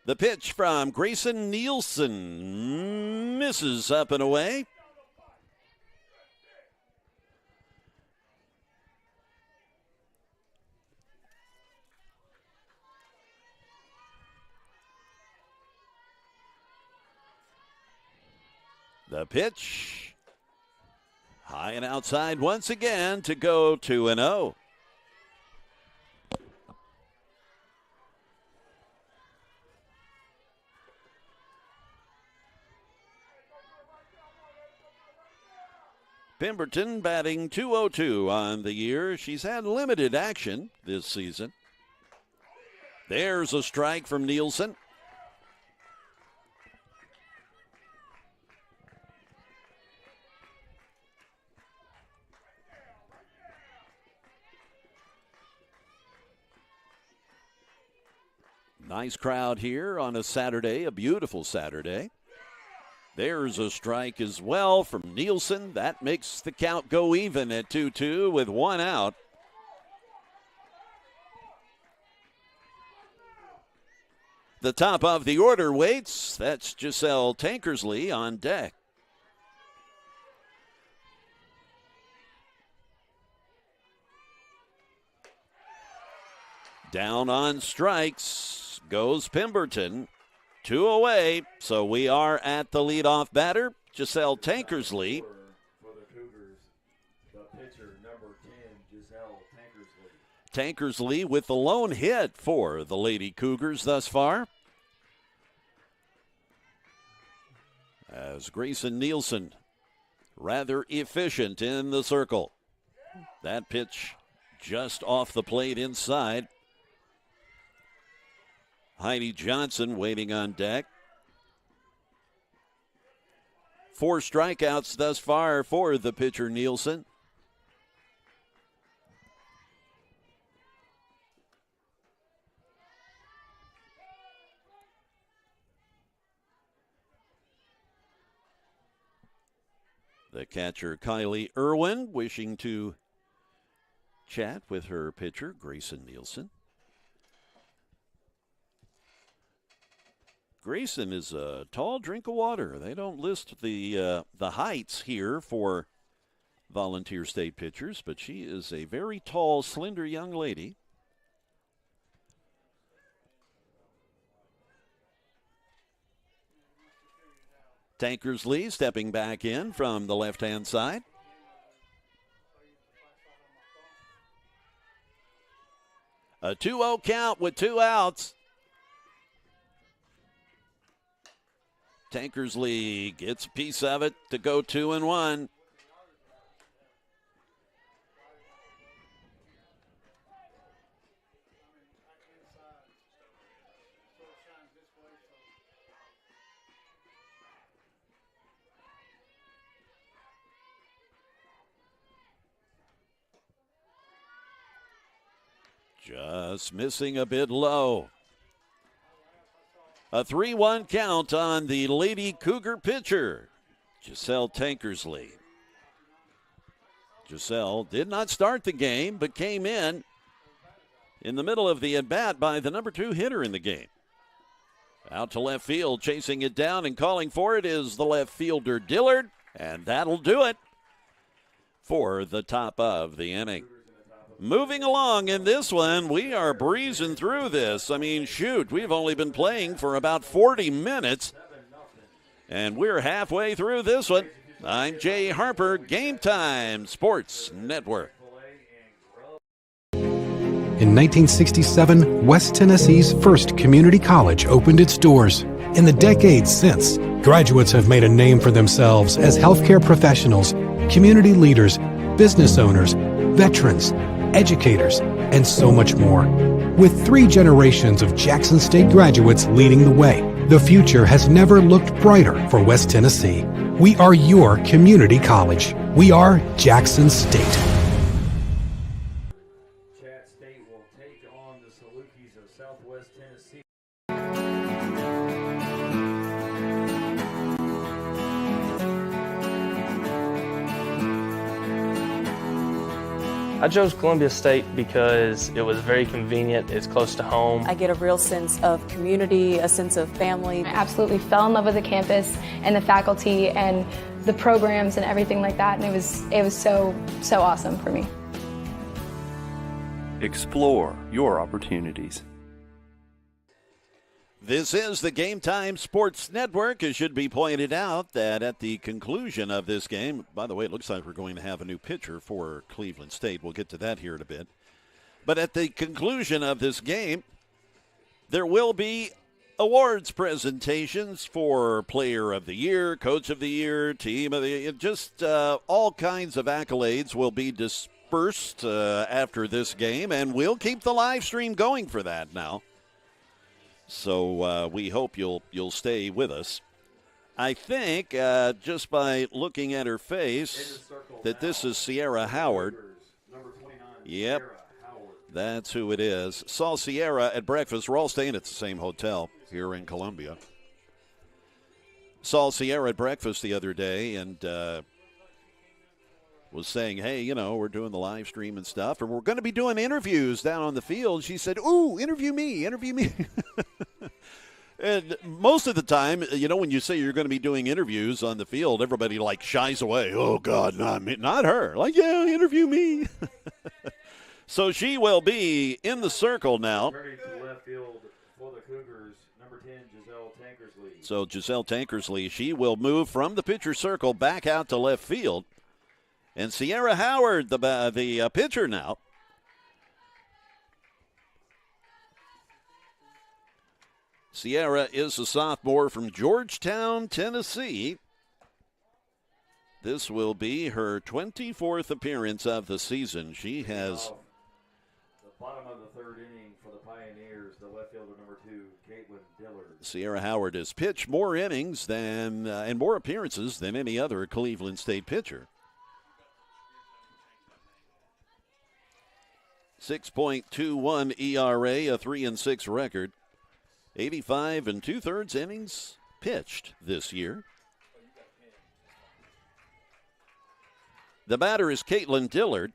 The pitch from Grayson Nielsen misses up and away. The pitch high and outside once again to go 2-0. Pemberton batting .202 on the year. She's had limited action this season. There's a strike from Nielsen. Nice crowd here on a Saturday, a beautiful Saturday. There's a strike as well from Nielsen. That makes the count go even at 2-2 with 1 out. The top of the order waits. That's Giselle Tankersley on deck. Down on strikes goes Pemberton. 2 away, so we are at the leadoff batter, Giselle Tankersley. For the Cougars, the pitcher, number 10, Giselle Tankersley. Tankersley with the lone hit for the Lady Cougars thus far. As Grayson Nielsen rather efficient in the circle. That pitch just off the plate inside. Heidi Johnson waiting on deck. 4 strikeouts thus far for the pitcher Nielsen. The catcher Kylie Irwin wishing to chat with her pitcher Grayson Nielsen. Grayson is a tall drink of water. They don't list the heights here for Volunteer State pitchers, but she is a very tall, slender young lady. Tankersley stepping back in from the left-hand side. A 2-0 count with 2 outs. Tankersley gets a piece of it to go 2-1. Just missing a bit low. A 3-1 count on the Lady Cougar pitcher, Giselle Tankersley. Giselle did not start the game, but came in the middle of the at-bat by the number 2 hitter in the game. Out to left field, chasing it down and calling for it is the left fielder Dillard, and that'll do it for the top of the inning. Moving along in this one, we are breezing through this. I mean, shoot, we've only been playing for about 40 minutes, and we're halfway through this one. I'm Jay Harper, Game Time Sports Network. In 1967, West Tennessee's first community college opened its doors. In the decades since, graduates have made a name for themselves as healthcare professionals, community leaders, business owners, veterans, educators, and so much more. With 3 generations of Jackson State graduates leading the way, the future has never looked brighter for West Tennessee. We are your community college. We are Jackson State. Chat State will take on the Salukis of Southwest Tennessee. I chose Columbia State because it was very convenient, it's close to home. I get a real sense of community, a sense of family. I absolutely fell in love with the campus and the faculty and the programs and everything like that, and it was so awesome for me. Explore your opportunities. This is the Game Time Sports Network. It should be pointed out that at the conclusion of this game, by the way, it looks like we're going to have a new pitcher for Cleveland State. We'll get to that here in a bit. But at the conclusion of this game, there will be awards presentations for Player of the Year, Coach of the Year, Team of the Year. Just all kinds of accolades will be dispersed after this game, and we'll keep the live stream going for that now. So we hope you'll stay with us. I think just by looking at her face that this is Sierra Howard. Yep, that's who it is. Saw Sierra at breakfast. We're all staying at the same hotel here in Columbia. Saw Sierra at breakfast the other day and was saying, hey, you know, we're doing the live stream and stuff, and we're going to be doing interviews down on the field. She said, ooh, interview me. And most of the time, you know, when you say you're going to be doing interviews on the field, everybody, like, shies away. Oh, God, not me, not her. Like, yeah, interview me. So she will be in the circle now. Ready to left field for the Cougars, number 10, Giselle Tankersley. So Giselle Tankersley, she will move from the pitcher circle back out to left field. And Sierra Howard, the pitcher now. Sierra is a sophomore from Georgetown, Tennessee. This will be her 24th appearance of the season. She has... The bottom of the third inning for the Pioneers, the left fielder, number 2, Caitlin Dillard. Sierra Howard has pitched more innings than and more appearances than any other Cleveland State pitcher. 6.21 ERA, a 3-6 record. 85 2/3 innings pitched this year. The batter is Caitlin Dillard.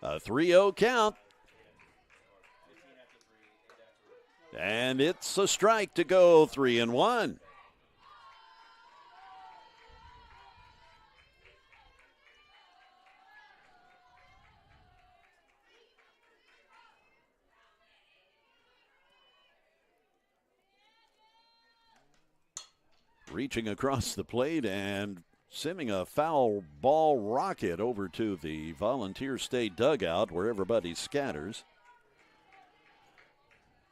A 3-0 count. And it's a strike to go, 3-1. Reaching across the plate and sending a foul ball rocket over to the Volunteer State dugout where everybody scatters.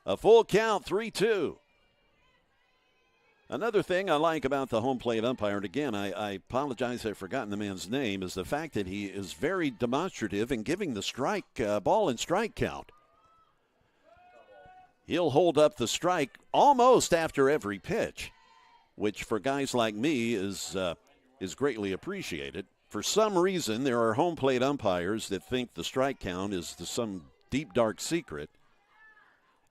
A full count, 3-2. Another thing I like about the home plate umpire, and again, I apologize, I've forgotten the man's name, is the fact that he is very demonstrative in giving the strike, ball and strike count. He'll hold up the strike almost after every pitch, which for guys like me is greatly appreciated. For some reason, there are home plate umpires that think the strike count is some deep, dark secret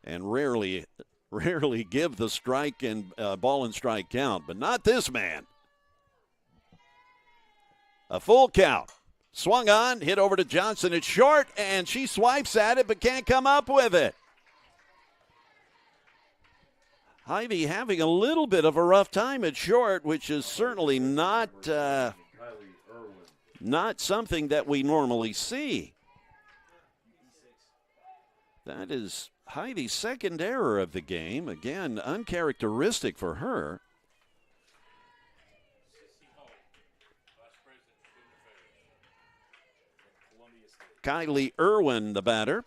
and rarely give the strike and ball and strike count, but not this man. A full count. Swung on, hit over to Johnson. It's short, and she swipes at it but can't come up with it. Ivy having a little bit of a rough time at short, which is certainly not something that we normally see. That is Heidi's second error of the game. Again, uncharacteristic for her. Kylie Irwin, the batter.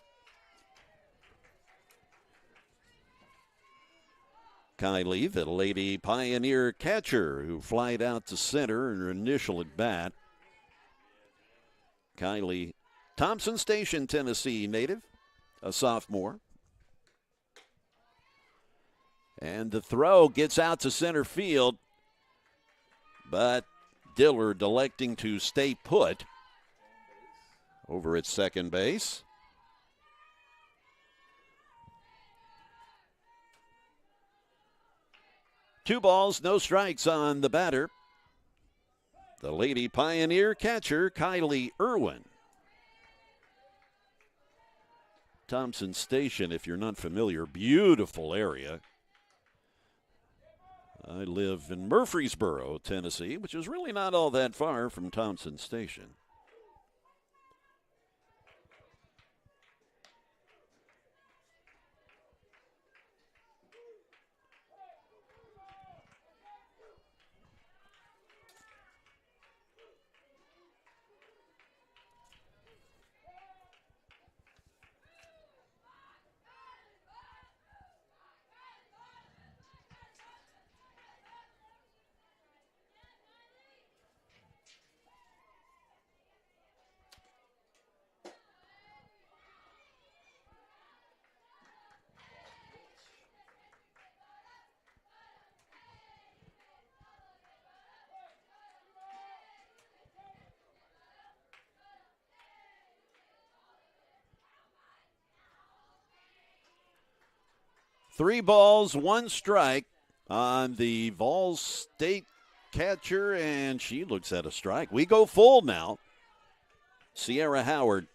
Kylie, the Lady Pioneer catcher who flied out to center in her initial at bat. Kylie, Thompson Station, Tennessee native, a sophomore. And the throw gets out to center field, but Dillard electing to stay put over at second base. Two balls, no strikes on the batter. The Lady Pioneer catcher, Kylie Irwin. Thompson Station, if you're not familiar, beautiful area. I live in Murfreesboro, Tennessee, which is really not all that far from Thompson Station. Three balls, one strike on the Vol State catcher, and she looks at a strike. We go full now. Sierra Howard.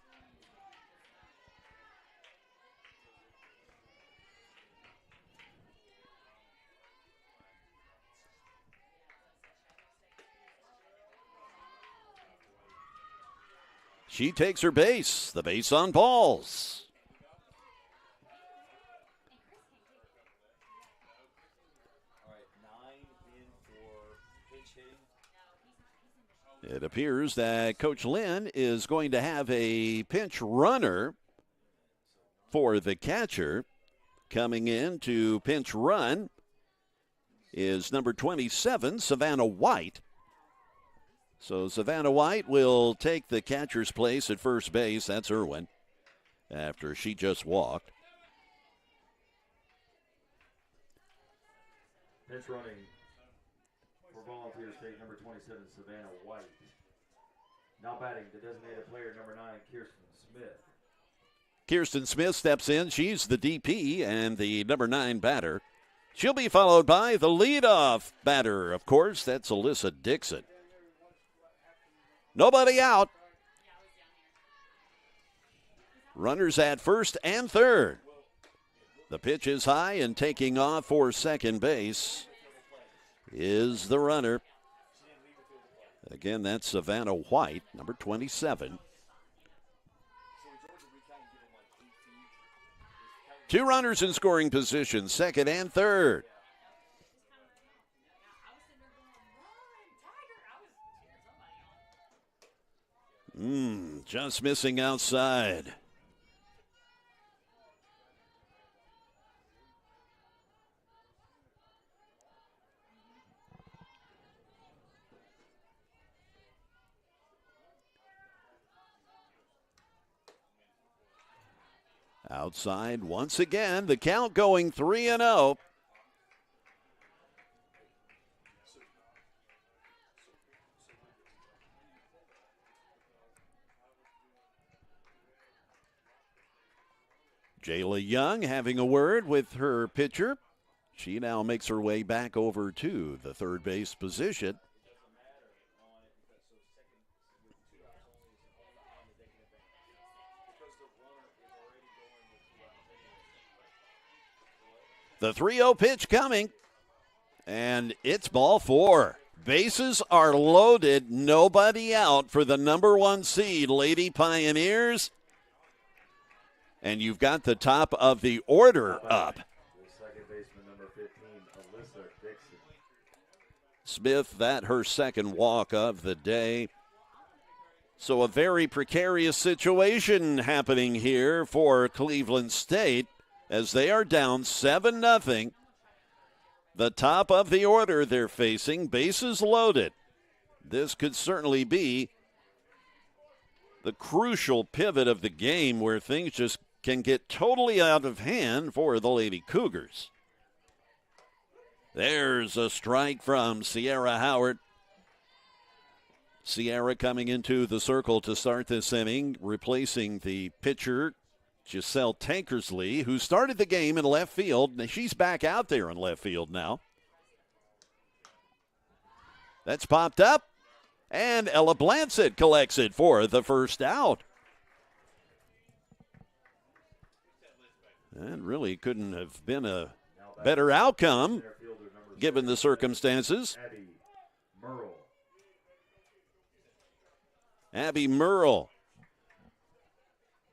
She takes her base, the base on balls. It appears that Coach Lynn is going to have a pinch runner for the catcher. Coming in to pinch run is number 27, Savannah White. So Savannah White will take the catcher's place at first base. That's Irwin after she just walked. Pinch running for Volunteer State, number 27, Savannah White. Now batting, the designated player, number 9, Kirsten Smith. Kirsten Smith steps in. She's the DP and the number 9 batter. She'll be followed by the leadoff batter, of course. That's Alyssa Dixon. Nobody out. Runners at first and third. The pitch is high, and taking off for second base is the runner. Again, that's Savannah White, number 27. Two runners in scoring position, second and third. Just missing outside. Outside once again, the count going 3-0. Jayla Young having a word with her pitcher. She now makes her way back over to the third base position. The 3-0 pitch coming, and it's ball four. Bases are loaded, nobody out for the number one seed, Lady Pioneers. And you've got the top of the order up. Second baseman, number 15, Alyssa Dixon. Smith, that her second walk of the day. So a very precarious situation happening here for Cleveland State as they are down 7-0. The top of the order they're facing, bases loaded. This could certainly be the crucial pivot of the game where things just can get totally out of hand for the Lady Cougars. There's a strike from Sierra Howard. Sierra coming into the circle to start this inning, replacing the pitcher, Giselle Tankersley, who started the game in left field. She's back out there in left field now. That's popped up, and Ella Blansett collects it for the first out. And really couldn't have been a better outcome given the circumstances. Abby Merle.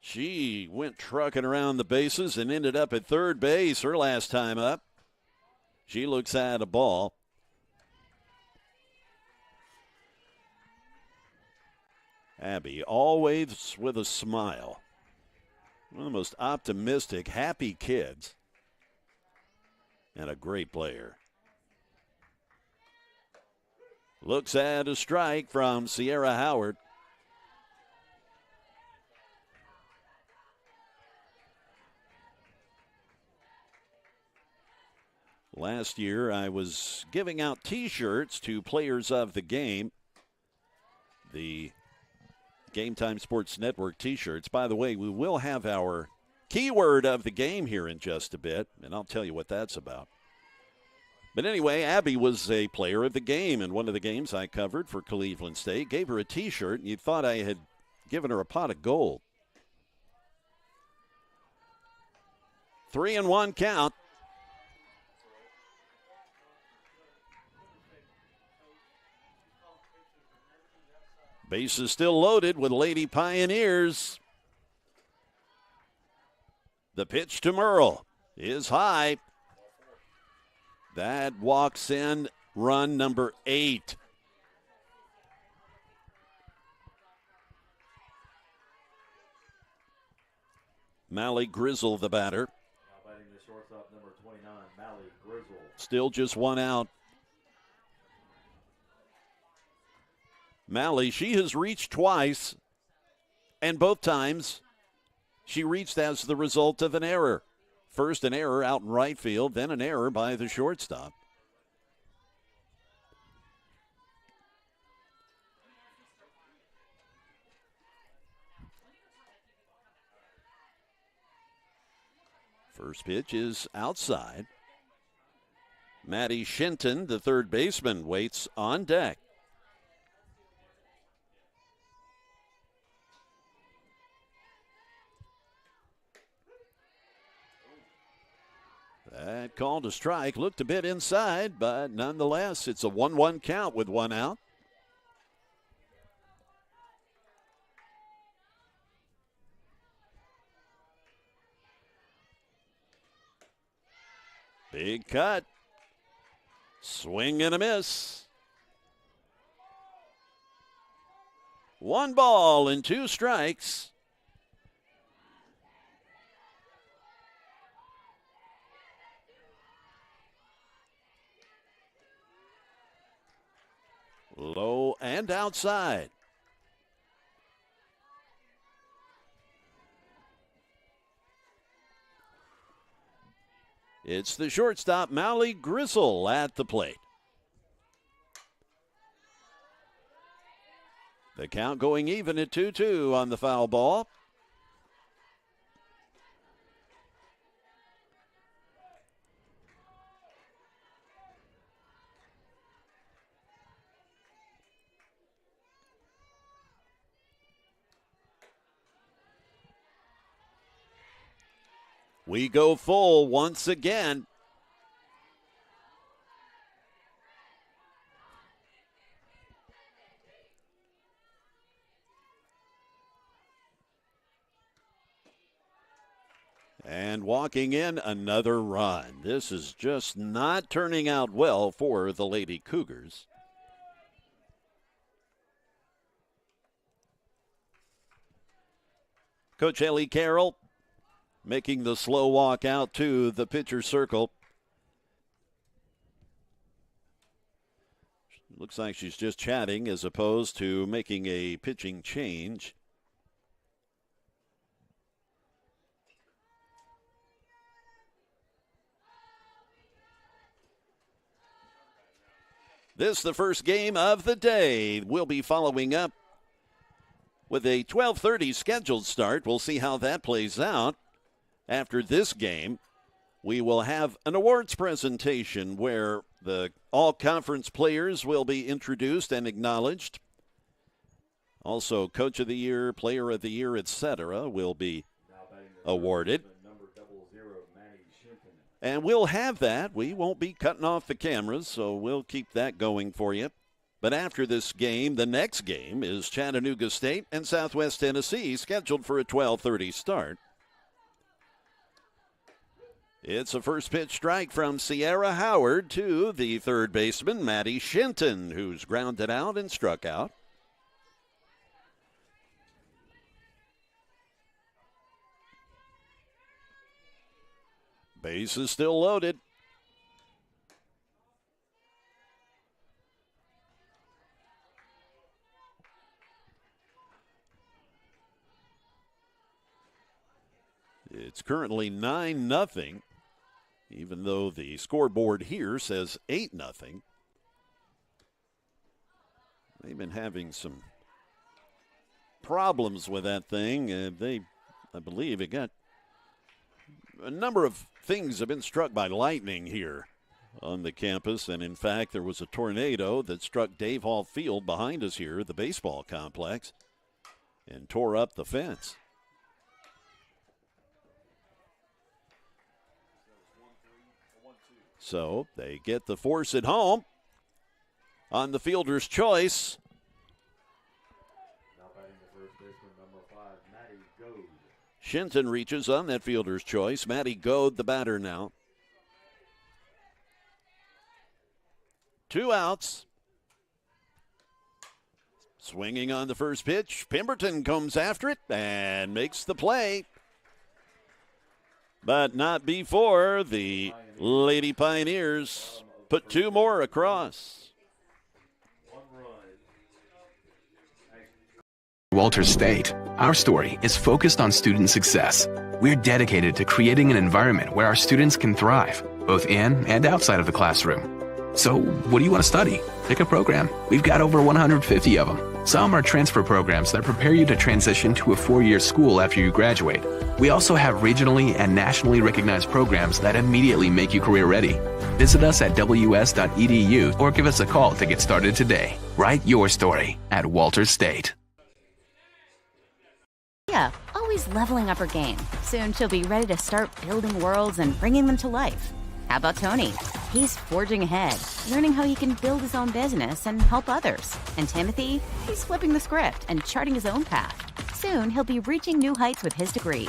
She went trucking around the bases and ended up at third base her last time up. She looks at a ball. Abby, always with a smile. One of the most optimistic, happy kids. And a great player. Looks at a strike from Sierra Howard. Last year, I was giving out T-shirts to players of the game. The Game Time Sports Network T-shirts. By the way, we will have our keyword of the game here in just a bit, and I'll tell you what that's about. But anyway, Abby was a player of the game in one of the games I covered for Cleveland State. Gave her a T-shirt, and you thought I had given her a pot of gold. 3-1 count. Base is still loaded with Lady Pioneers. The pitch to Merle is high. That walks in run number 8. Mally Grizzle, the batter. Now batting the shortstop, number 29, Mally Grizzle. Still just one out. Mally, she has reached twice, and both times she reached as the result of an error. First an error out in right field, then an error by the shortstop. First pitch is outside. Maddie Shinton, the third baseman, waits on deck. That called a strike, looked a bit inside, but nonetheless, it's a 1-1 count with one out. Big cut. Swing and a miss. 1 ball and 2 strikes. Low and outside. It's the shortstop, Molly Gristle, at the plate. The count going even at 2-2 on the foul ball. We go full once again. And walking in, another run. This is just not turning out well for the Lady Cougars. Coach Ellie Carroll making the slow walk out to the pitcher circle. Looks like she's just chatting as opposed to making a pitching change. This, the first game of the day. We'll be following up with a 12:30 scheduled start. We'll see how that plays out. After this game, we will have an awards presentation where the all-conference players will be introduced and acknowledged. Also, Coach of the Year, Player of the Year, etc. will be awarded. And we'll have that. We won't be cutting off the cameras, so we'll keep that going for you. But after this game, the next game is Chattanooga State and Southwest Tennessee, scheduled for a 12:30 start. It's a first pitch strike from Sierra Howard to the third baseman, Maddie Shinton, who's grounded out and struck out. Base is still loaded. It's currently 9-0, even though the scoreboard here says 8-0. They've been having some problems with that thing. I believe, it got a number of things have been struck by lightning here on the campus. And in fact, there was a tornado that struck Dave Hall Field behind us here, the baseball complex, and tore up the fence. So they get the force at home on the fielder's choice. Now batting the first baseman, number 5, Maddie Goad. Shinton reaches on that fielder's choice. Maddie Goad, the batter now. 2 outs. Swinging on the first pitch. Pemberton comes after it and makes the play. But not before the Lady Pioneers put 2 more across. Walters State, our story is focused on student success. We're dedicated to creating an environment where our students can thrive, both in and outside of the classroom. So, what do you want to study? Pick a program. We've got over 150 of them. Some are transfer programs that prepare you to transition to a 4-year school after you graduate. We also have regionally and nationally recognized programs that immediately make you career ready. Visit us at ws.edu or give us a call to get started today. Write your story at Walters State. Yeah, always leveling up her game. Soon she'll be ready to start building worlds and bringing them to life. How about Tony? He's forging ahead, learning how he can build his own business and help others. And Timothy? He's flipping the script and charting his own path. Soon he'll be reaching new heights with his degree.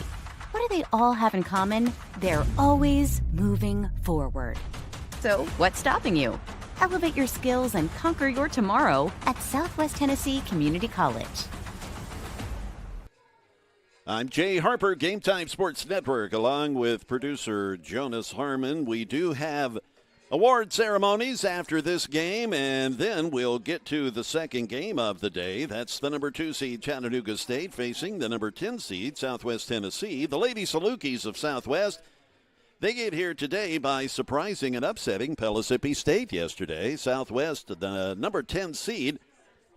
What do they all have in common? They're always moving forward. So, what's stopping you? Elevate your skills and conquer your tomorrow at Southwest Tennessee Community College. I'm Jay Harper, Game Time Sports Network, along with producer Jonas Harmon. We do have award ceremonies after this game, and then we'll get to the second game of the day. That's the number 2 seed Chattanooga State facing the number 10 seed Southwest Tennessee. The Lady Salukis of Southwest They get here today by surprising and upsetting Pellissippi State yesterday. Southwest, the number 10 seed.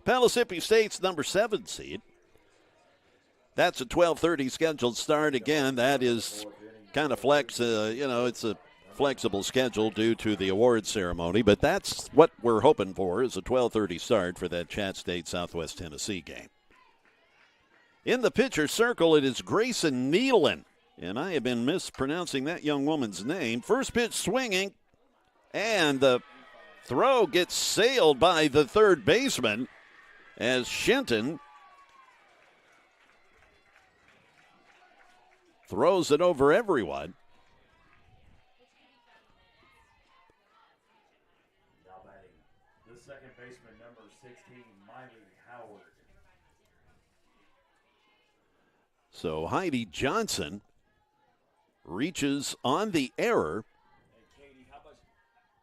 Pellissippi State's number 7 seed. That's a 12:30 scheduled start. Again, that is kind of flex. It's a flexible schedule due to the award ceremony, but that's what we're hoping for is a 12:30 start for that Chat State Southwest Tennessee game. In the pitcher circle, it is Grayson Nealon. And I have been mispronouncing that young woman's name. First pitch swinging, and the throw gets sailed by the third baseman as Shinton throws it over everyone. Now batting the second baseman, number 16, Miley Howard. So Heidi Johnson reaches on the error. Hey, Katie,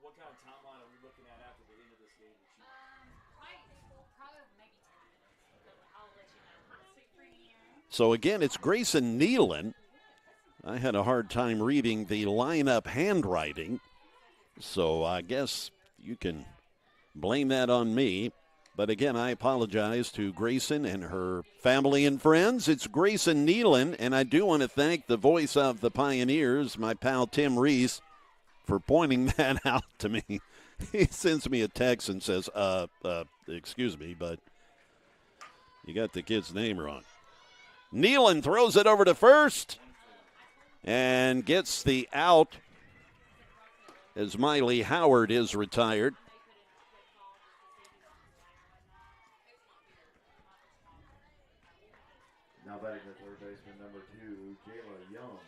what kind of timeline are we looking at after the end of this game? So again, it's Grayson Nealon. I had a hard time reading the lineup handwriting, so I guess you can blame that on me. But again, I apologize to Grayson and her family and friends. It's Grayson Nealon, and I do want to thank the voice of the Pioneers, my pal Tim Reese, for pointing that out to me. He sends me a text and says, excuse me, but you got the kid's name wrong. Nealon throws it over to first and gets the out as Miley Howard is retired. Now batting the third baseman, number 2, Jayla Young.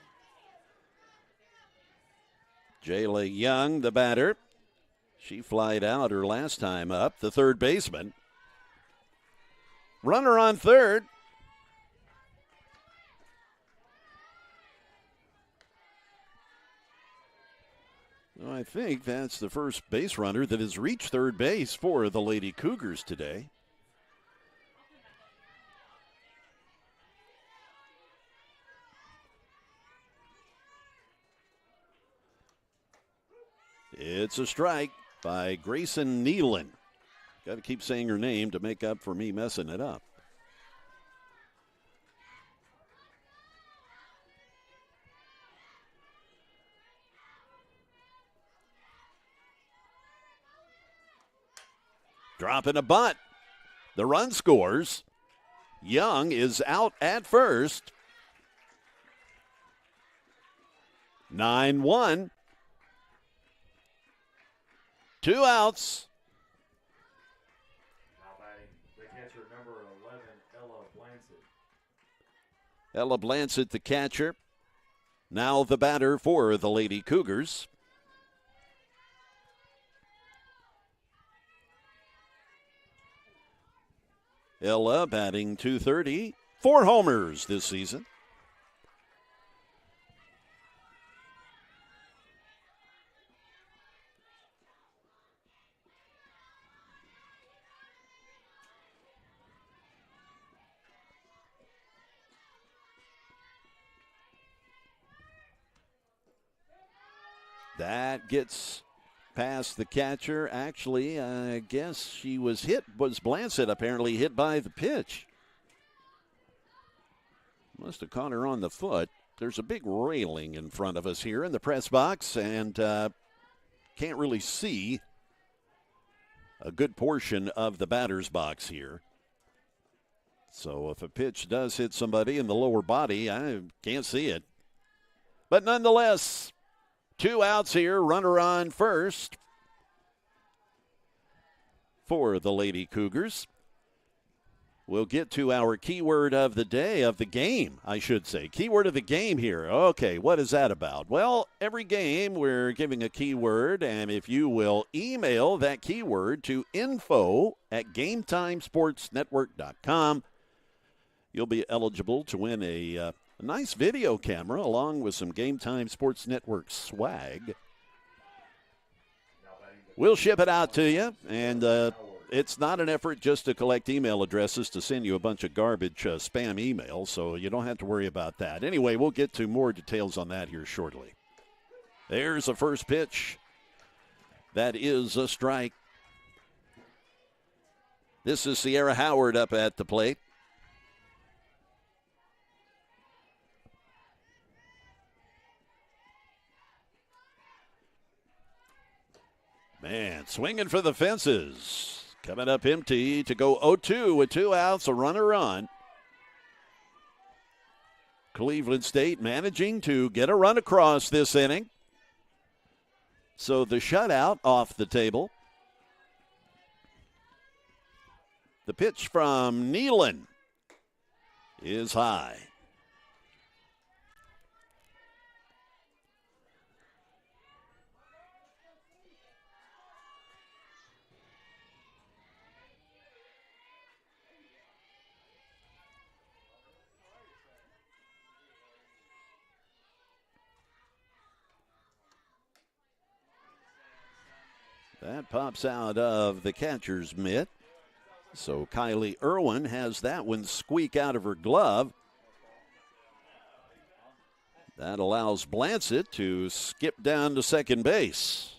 Jayla Young, the batter. She flied out her last time up, the third baseman. Runner on third. Well, I think that's the first base runner that has reached third base for the Lady Cougars today. It's a strike by Grayson Nealon. Got to keep saying her name to make up for me messing it up. Dropping a bunt. The run scores. Young is out at first. 9-1. 2 outs. Now batting the catcher, number 11, Ella Blancett. Ella Blancett, the catcher. Now the batter for the Lady Cougars. Ella batting .230, 4 homers this season. That gets past the catcher. Actually, I guess she was hit. Was Blancett apparently hit by the pitch? Must have caught her on the foot. There's a big railing in front of us here in the press box, and can't really see a good portion of the batter's box here. So if a pitch does hit somebody in the lower body, I can't see it. But nonetheless, 2 outs here, runner on first for the Lady Cougars. We'll get to our keyword of the day, of the game, I should say. Keyword of the game here. Okay, what is that about? Well, every game we're giving a keyword, and if you will email that keyword to info@GameTimeSportsNetwork.com, you'll be eligible to win a nice video camera along with some Game Time Sports Network swag. We'll ship it out to you, and it's not an effort just to collect email addresses to send you a bunch of garbage spam emails, so you don't have to worry about that. Anyway, we'll get to more details on that here shortly. There's the first pitch. That is a strike. This is Sierra Howard up at the plate. Man, swinging for the fences. Coming up empty to go 0-2 with 2 outs, a runner on. Cleveland State managing to get a run across this inning. So the shutout off the table. The pitch from Nealon is high. That pops out of the catcher's mitt. So Kylie Irwin has that one squeak out of her glove. That allows Blancett to skip down to second base.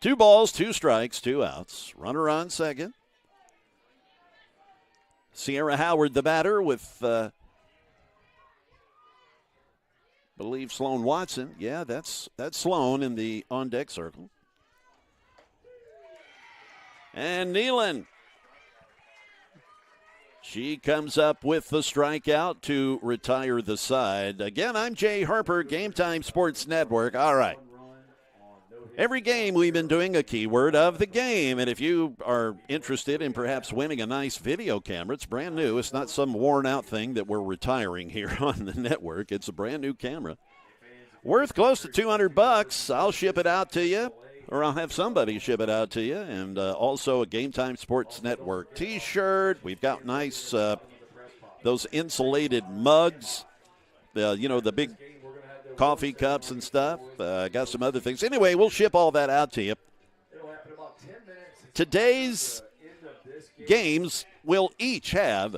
2 balls, 2 strikes, 2 outs. Runner on second. Sierra Howard, the batter, with, believe Sloan Watson. Yeah, that's Sloan in the on-deck circle. And Nealon. She comes up with the strikeout to retire the side. Again, I'm Jay Harper, Game Time Sports Network. All right. Every game we've been doing a keyword of the game. And if you are interested in perhaps winning a nice video camera, it's brand new. It's not some worn out thing that we're retiring here on the network. It's a brand new camera. Worth close to $200. I'll ship it out to you. Or I'll have somebody ship it out to you. And also a Game Time Sports Network T-shirt. We've got nice, those insulated mugs. The big coffee cups and stuff. Got some other things. Anyway, we'll ship all that out to you. Today's games will each have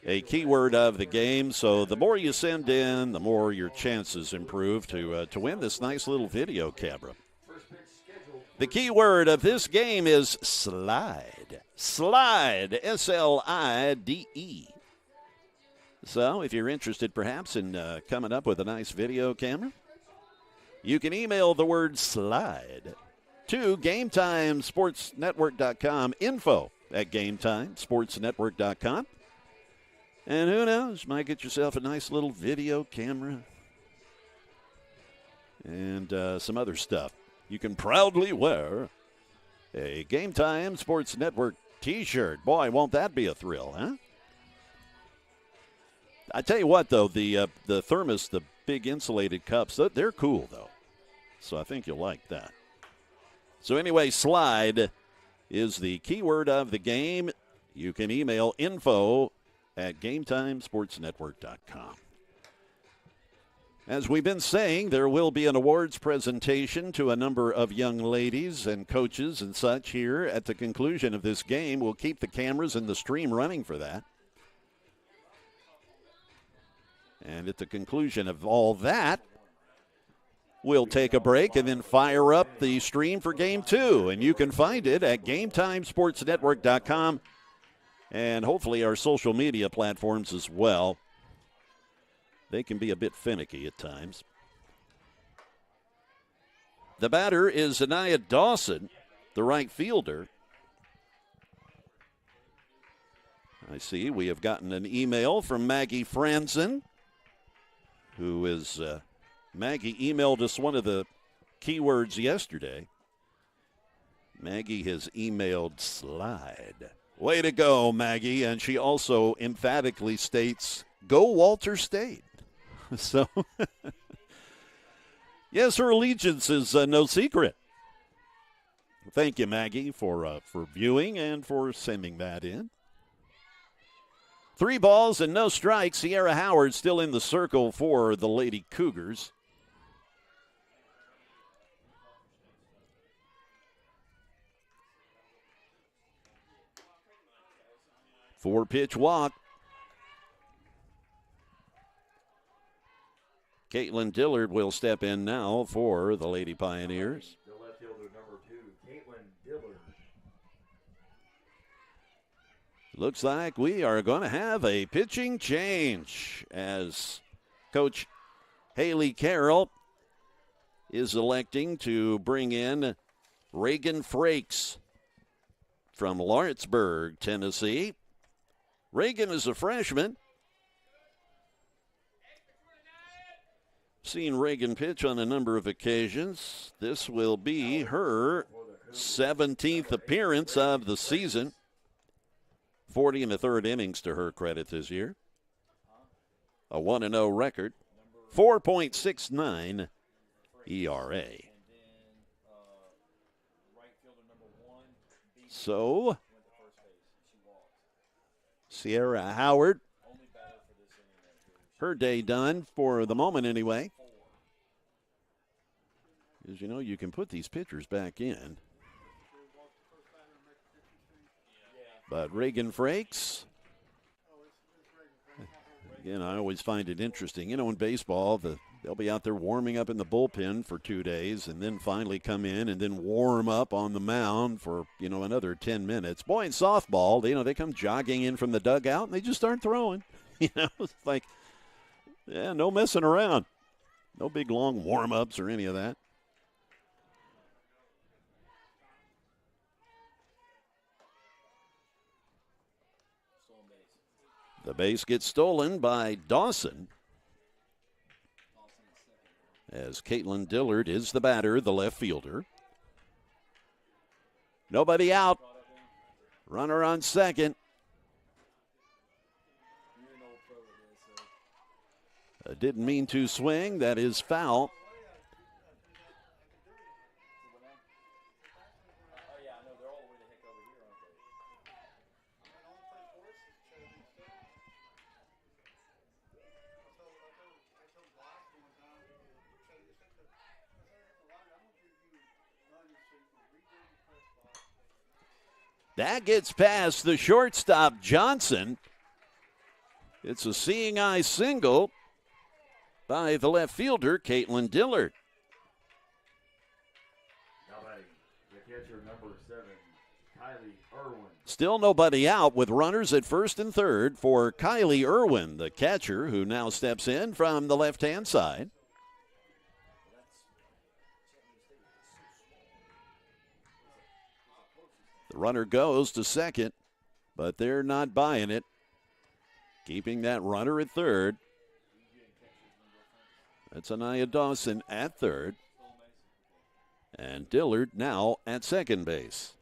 a keyword of the game. So the more you send in, the more your chances improve to win this nice little video camera. The key word of this game is slide. Slide, S-L-I-D-E. So if you're interested perhaps in coming up with a nice video camera, you can email the word slide to GameTimeSportsNetwork.com, info@GameTimeSportsNetwork.com. And who knows, might get yourself a nice little video camera and some other stuff. You can proudly wear a Game Time Sports Network T-shirt. Boy, won't that be a thrill, huh? I tell you what, though, the thermos, the big insulated cups, they're cool, though. So I think you'll like that. So anyway, slide is the keyword of the game. You can email info@GameTimeSportsNetwork.com. As we've been saying, there will be an awards presentation to a number of young ladies and coaches and such here at the conclusion of this game. We'll keep the cameras and the stream running for that. And at the conclusion of all that, we'll take a break and then fire up the stream for Game 2. And you can find it at GameTimeSportsNetwork.com and hopefully our social media platforms as well. They can be a bit finicky at times. The batter is Anaya Dawson, the right fielder. I see we have gotten an email from Maggie Franzen, who is, Maggie emailed us one of the keywords yesterday. Maggie has emailed slide. Way to go, Maggie. And she also emphatically states, go Walter State. So, yes, her allegiance is no secret. Thank you, Maggie, for viewing and for sending that in. 3 balls and no strikes. Sierra Howard still in the circle for the Lady Cougars. Four-pitch walk. Caitlin Dillard will step in now for the Lady Pioneers. The left fielder, number 2, Caitlin Dillard. Looks like we are going to have a pitching change as Coach Haley Carroll is electing to bring in Reagan Frakes from Lawrenceburg, Tennessee. Reagan is a freshman. Seen Reagan pitch on a number of occasions. This will be her 17th appearance of the season. 40 in the third innings to her credit this year. A 1-0 record. 4.69 ERA. So, Sierra Howard, her day done for the moment anyway. As you know, you can put these pitchers back in. But Reagan Frakes, again, I always find it interesting. You know, in baseball, they'll be out there warming up in the bullpen for 2 days and then finally come in and then warm up on the mound for, another 10 minutes. Boy, in softball, they come jogging in from the dugout and they just start throwing. It's like, yeah, no messing around. No big long warm-ups or any of that. The base gets stolen by Dawson as Caitlin Dillard is the batter, the left fielder. Nobody out. Runner on second. Didn't mean to swing. That is foul. That gets past the shortstop, Johnson. It's a seeing eye single by the left fielder, Caitlin Dillard. Now batting, the catcher, number 7, Kylie Irwin. Still nobody out with runners at first and third for Kylie Irwin, the catcher, who now steps in from the left-hand side. The runner goes to second, but they're not buying it. Keeping that runner at third. That's Anaya Dawson at third. And Dillard now at second base.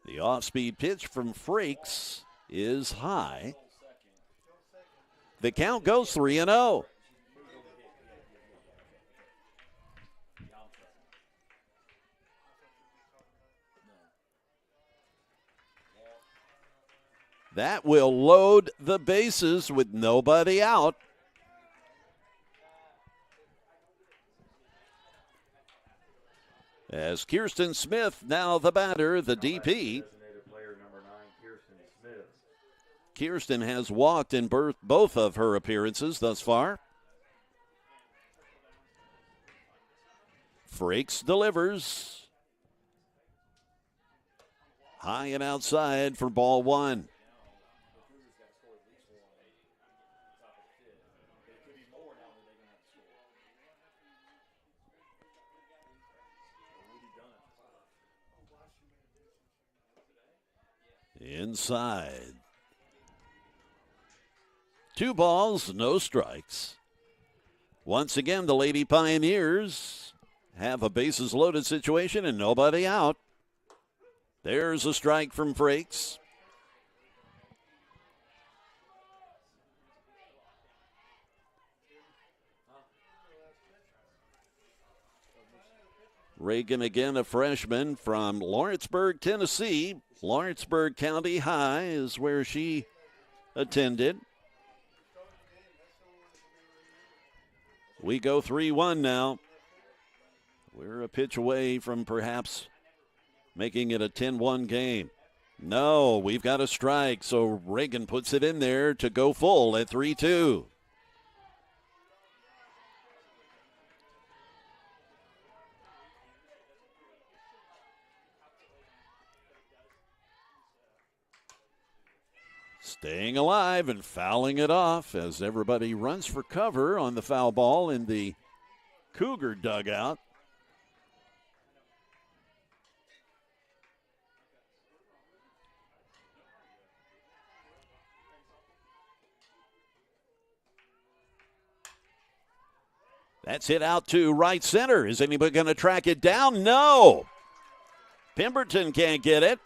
The off-speed pitch from Frakes is high. The count goes 3-0. That will load the bases with nobody out. As Kirsten Smith, now the batter, the DP. Kirsten has walked in both of her appearances thus far. Frakes delivers. High and outside for ball one. Inside. 2 balls, no strikes. Once again, the Lady Pioneers have a bases loaded situation and nobody out. There's a strike from Frakes. Reagan again, a freshman from Lawrenceburg, Tennessee. Lawrenceburg County High is where she attended. We go 3-1 now. We're a pitch away from perhaps making it a 10-1 game. No, we've got a strike, so Reagan puts it in there to go full at 3-2. Staying alive and fouling it off as everybody runs for cover on the foul ball in the Cougar dugout. That's hit out to right center. Is anybody going to track it down? No. Pemberton can't get it.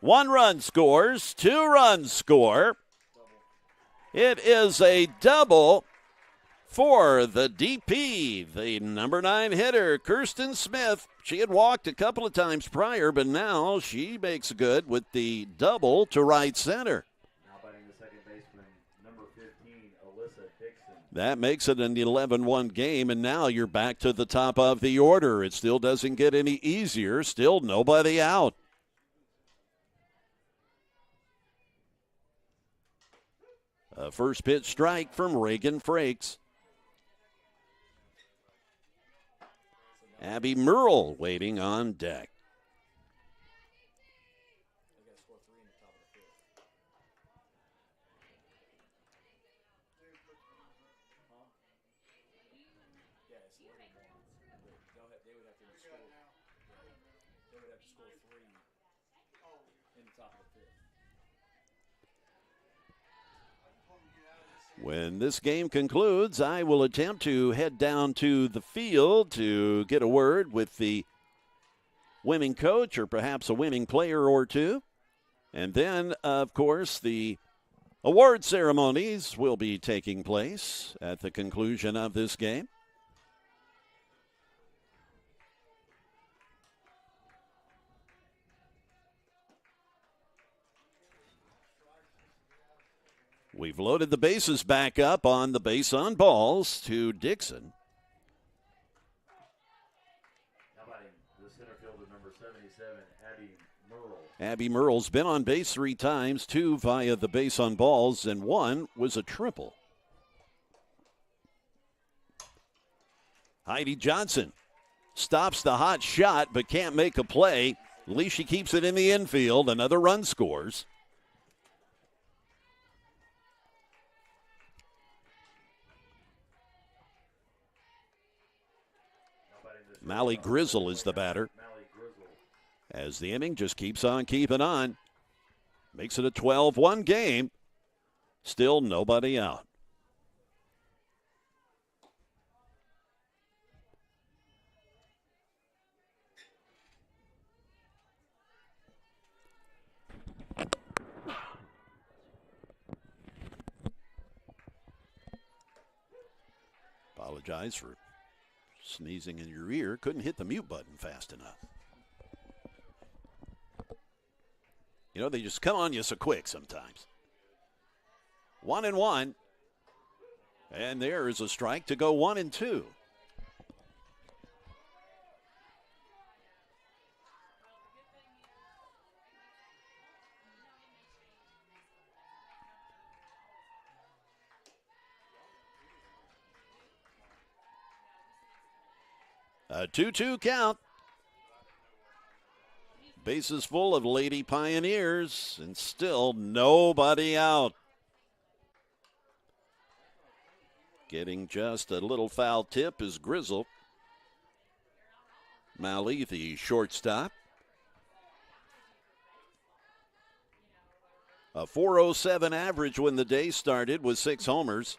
1 run scores, 2 runs score. It is a double for the DP, the number 9 hitter, Kirsten Smith. She had walked a couple of times prior, but now she makes good with the double to right center. Now batting the second baseman, number 15, Alyssa Dixon. That makes it an 11-1 game, and now you're back to the top of the order. It still doesn't get any easier. Still nobody out. A first pitch strike from Reagan Frakes. Abby Merle waiting on deck. When this game concludes, I will attempt to head down to the field to get a word with the winning coach or perhaps a winning player or two. And then, of course, the award ceremonies will be taking place at the conclusion of this game. We've loaded the bases back up on the base on balls to Dixon. Now batting the center fielder, number 77, Abby Merle. Abby Merle's been on base 3 times, 2 via the base on balls, and 1 was a triple. Heidi Johnson stops the hot shot but can't make a play. At least she keeps it in the infield. Another run scores. Mally Grizzle is the batter. As the inning just keeps on keeping on. Makes it a 12-1 game. Still nobody out. Apologize for sneezing in your ear. Couldn't hit the mute button fast enough. You know, they just come on you so quick sometimes. 1-1. And there is a strike to go 1-2. A 2-2 count. Bases full of Lady Pioneers, and still nobody out. Getting just a little foul tip is Grizzle. Malley, the shortstop. A .407 average when the day started with 6 homers.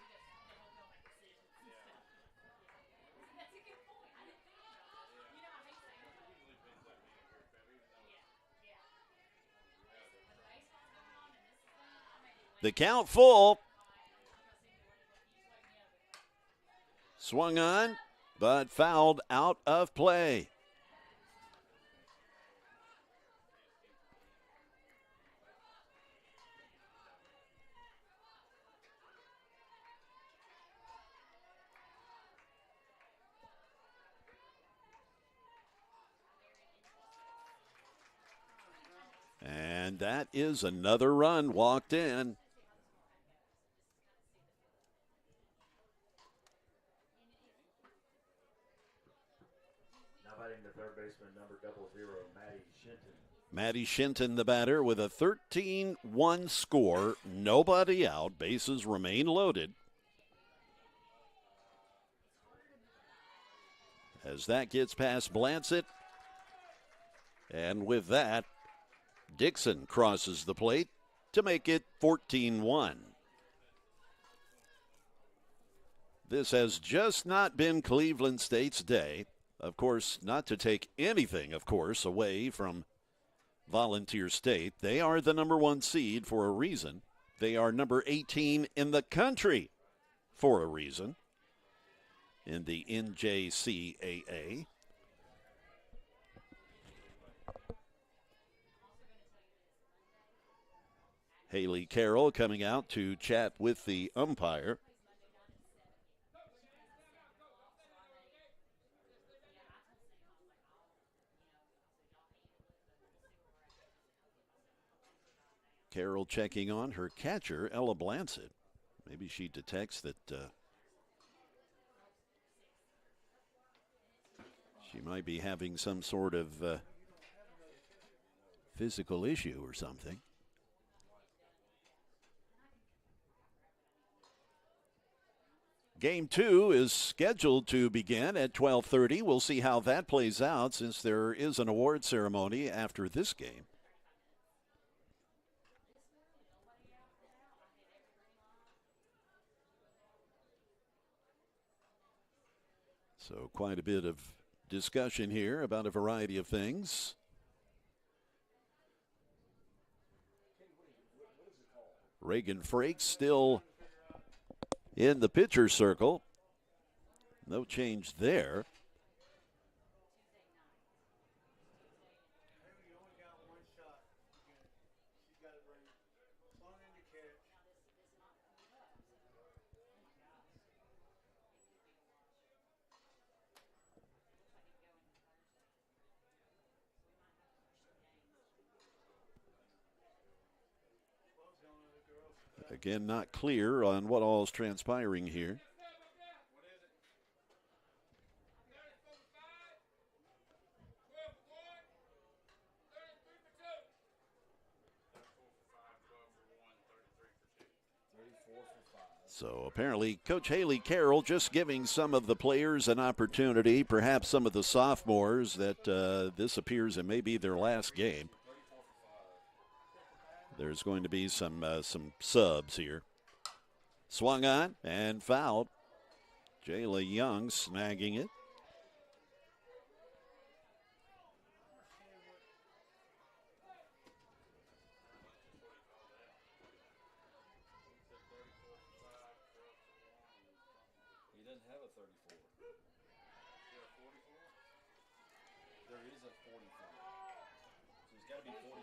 The count full. Swung on, but fouled out of play. And that is another run walked in. Now batting the third baseman, number 00, Maddie Shinton. Maddie Shinton, the batter, with a 13-1 score. Nobody out. Bases remain loaded. As that gets past Blancett. And with that, Dixon crosses the plate to make it 14-1. This has just not been Cleveland State's day. Of course, not to take anything, of course, away from Volunteer State. They are the number 1 seed for a reason. They are number 18 in the country for a reason in the NJCAA. Haley Carroll coming out to chat with the umpire. Carroll checking on her catcher, Ella Blancett. Maybe she detects that she might be having some sort of physical issue or something. Game 2 is scheduled to begin at 12:30. We'll see how that plays out since there is an award ceremony after this game. So quite a bit of discussion here about a variety of things. Reagan Frakes still in the pitcher circle. No change there. Again, not clear on what all is transpiring here. So apparently Coach Haley Carroll just giving some of the players an opportunity, perhaps some of the sophomores, that this appears it may be their last game. There's going to be some subs here. Swung on and fouled. Jayla Young snagging it. He doesn't have a 34. There is a 44. So he's got to be 44.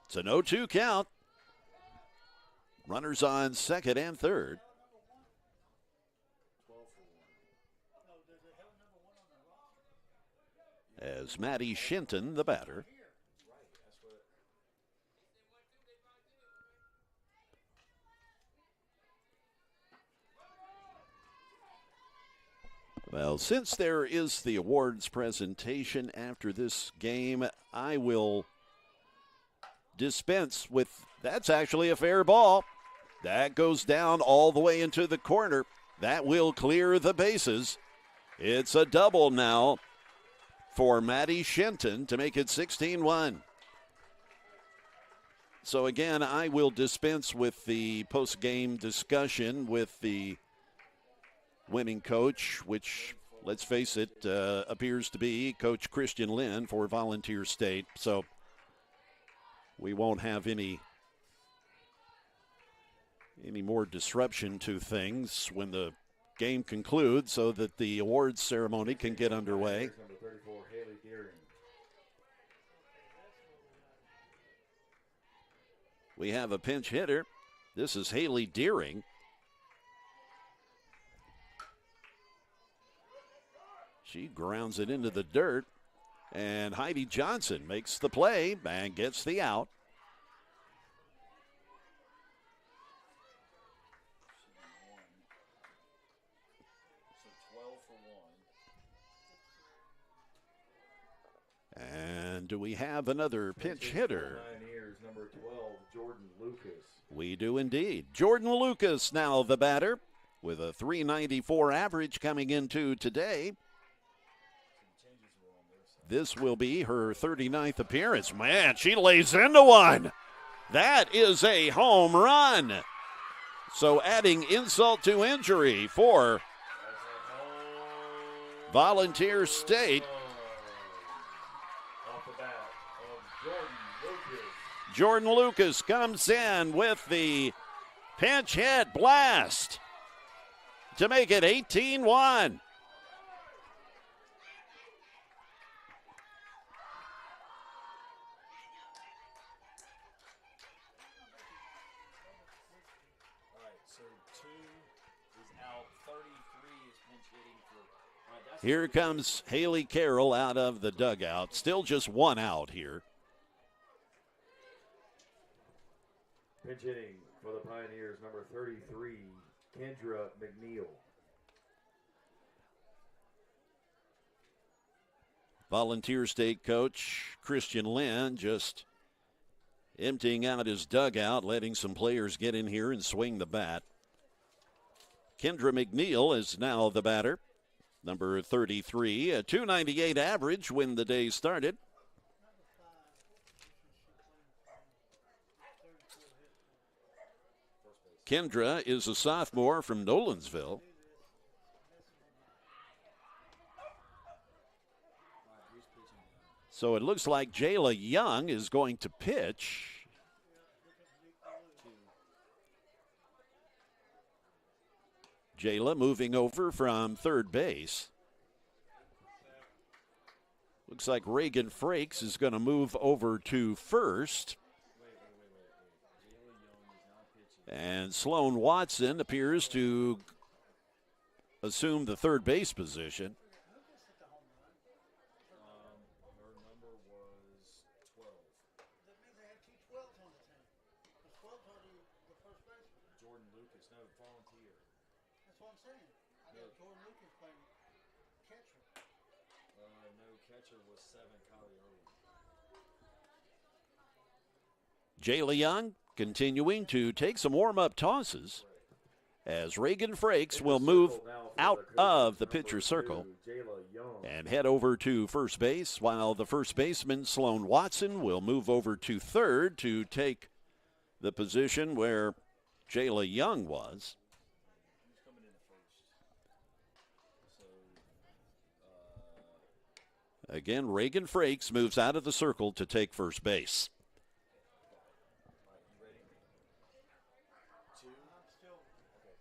It's an 0-2 count. Runners on second and third. As Maddie Shinton, the batter. Well, since there is the awards presentation after this game, I will dispense with, that's actually a fair ball. That goes down all the way into the corner. That will clear the bases. It's a double now for Maddie Shinton to make it 16-1. So again, I will dispense with the post-game discussion with the winning coach, which, let's face it, appears to be Coach Christian Lynn for Volunteer State. So we won't have any more disruption to things when the game concludes so that the awards ceremony can get underway. Number 34, Haley Deering. We have a pinch hitter. This is Haley Deering. She grounds it into the dirt. And Heidi Johnson makes the play and gets the out. And do we have another pinch hitter? Pioneers, number 12, Jordan Lucas. We do indeed. Jordan Lucas now the batter with a .394 average coming into today. This will be her 39th appearance. Man, she lays into one. That is a home run. So adding insult to injury for Volunteer State. Jordan Lucas comes in with the pinch hit blast to make it 18-1. Here comes Haley Carroll out of the dugout. Still just one out here. Pinch hitting for the Pioneers, number 33, Kendra McNeil. Volunteer State coach Christian Lynn just emptying out his dugout, letting some players get in here and swing the bat. Kendra McNeil is now the batter. Number 33, a .298 average when the day started. Kendra is a sophomore from Nolensville. So it looks like Jayla Young is going to pitch. Jayla moving over from third base. Looks like Reagan Frakes is going to move over to first. And Sloan Watson appears to assume the third base position. Jayla Young continuing to take some warm-up tosses as Reagan Frakes will move out of the pitcher circle and head over to first base, while the first baseman, Sloan Watson, will move over to third to take the position where Jayla Young was. Again, Reagan Frakes moves out of the circle to take first base.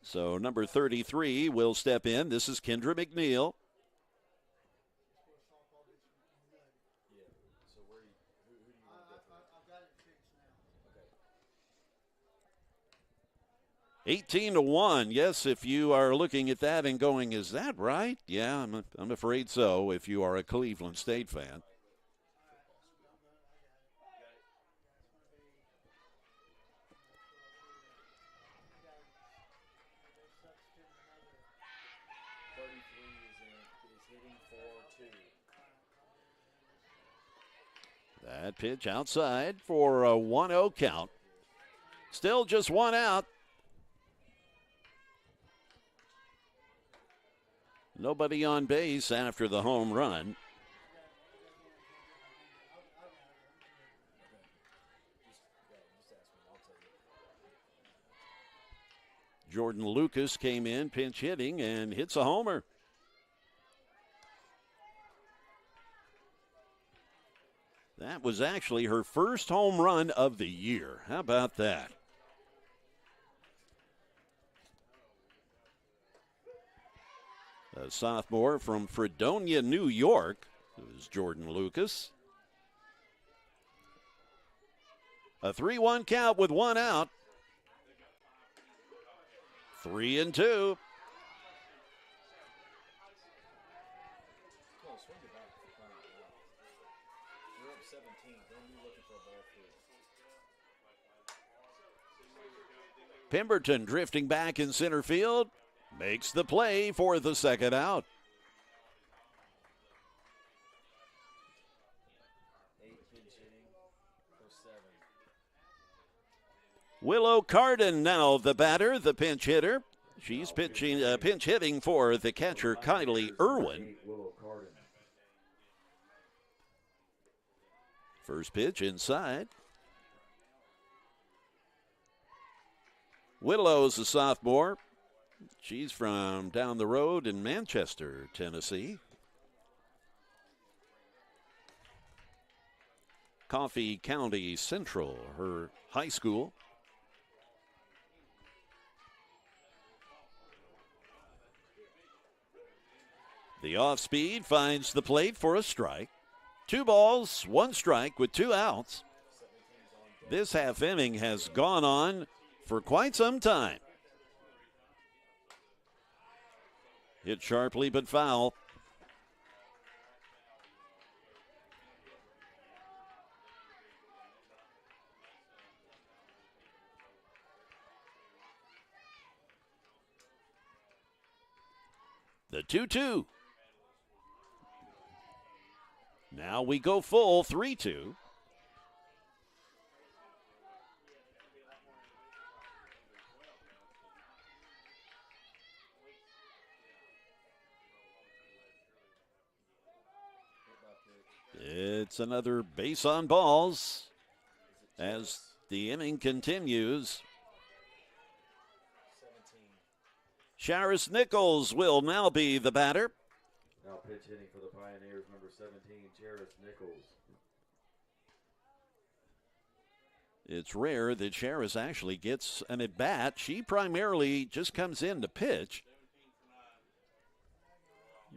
So number 33 will step in. This is Kendra McNeil. $18-1. Yes, if you are looking at that and going, is that right? Yeah, I'm afraid so if you are a Cleveland State fan. That pitch outside for a 1-0 count. Still just one out. Nobody on base after the home run. Jordan Lucas came in pinch hitting and hits a homer. That was actually her first home run of the year. How about that? A sophomore from Fredonia, New York, is Jordan Lucas. A 3-1 count with one out. 3-2. 17. Don't be looking for a ball field. Pemberton drifting back in center field. Makes the play for the second out. 8 pinch hitting for 7. Willow Carden now the batter, the pinch hitter. She's pinch hitting for the catcher, Kylie Irwin. First pitch inside. Willow's a sophomore. She's from down the road in Manchester, Tennessee. Coffee County Central, her high school. The off-speed finds the plate for a strike. 2 balls, 1 strike with 2 outs. This half inning has gone on for quite some time. Hit sharply but foul. The 2-2. Now we go full 3-2. It's another base on balls as the inning continues. 17. Charis Nichols will now be the batter. Now pitch hitting for the Pioneers, number 17, Charis Nichols. It's rare that Charis actually gets an at-bat. She primarily just comes in to pitch.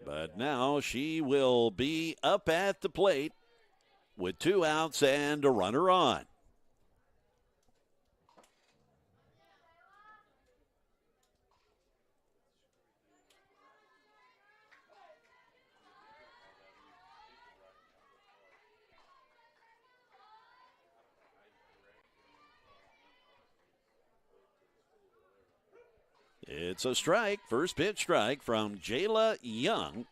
But now she will be up at the plate with 2 outs and a runner on. It's a strike, first pitch strike from Jayla Young.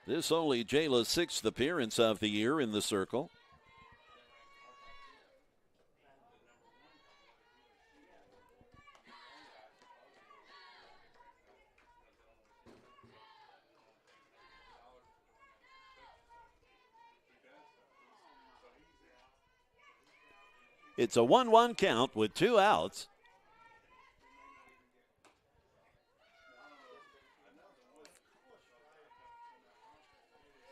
This only Jayla's 6th appearance of the year in the circle. It's a 1-1 count with 2 outs.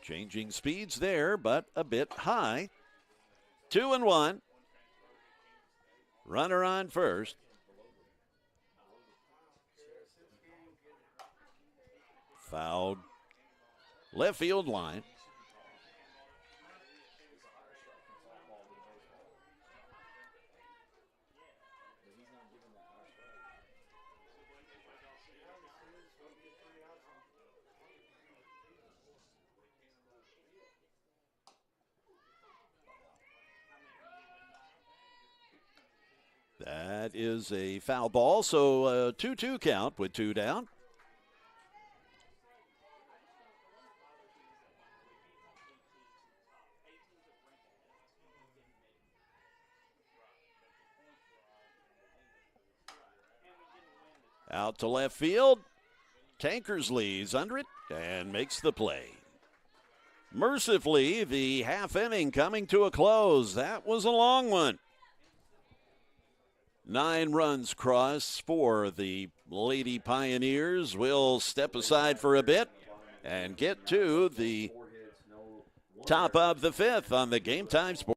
Changing speeds there, but a bit high. 2-1. Runner on first. Fouled. Left field line. That is a foul ball, so a 2-2 count with 2 down. Out to left field. Tankersley's under it and makes the play. Mercifully, the half inning coming to a close. That was a long one. 9 runs cross for the Lady Pioneers. We'll step aside for a bit and get to the top of the 5th on the Game Time Sports.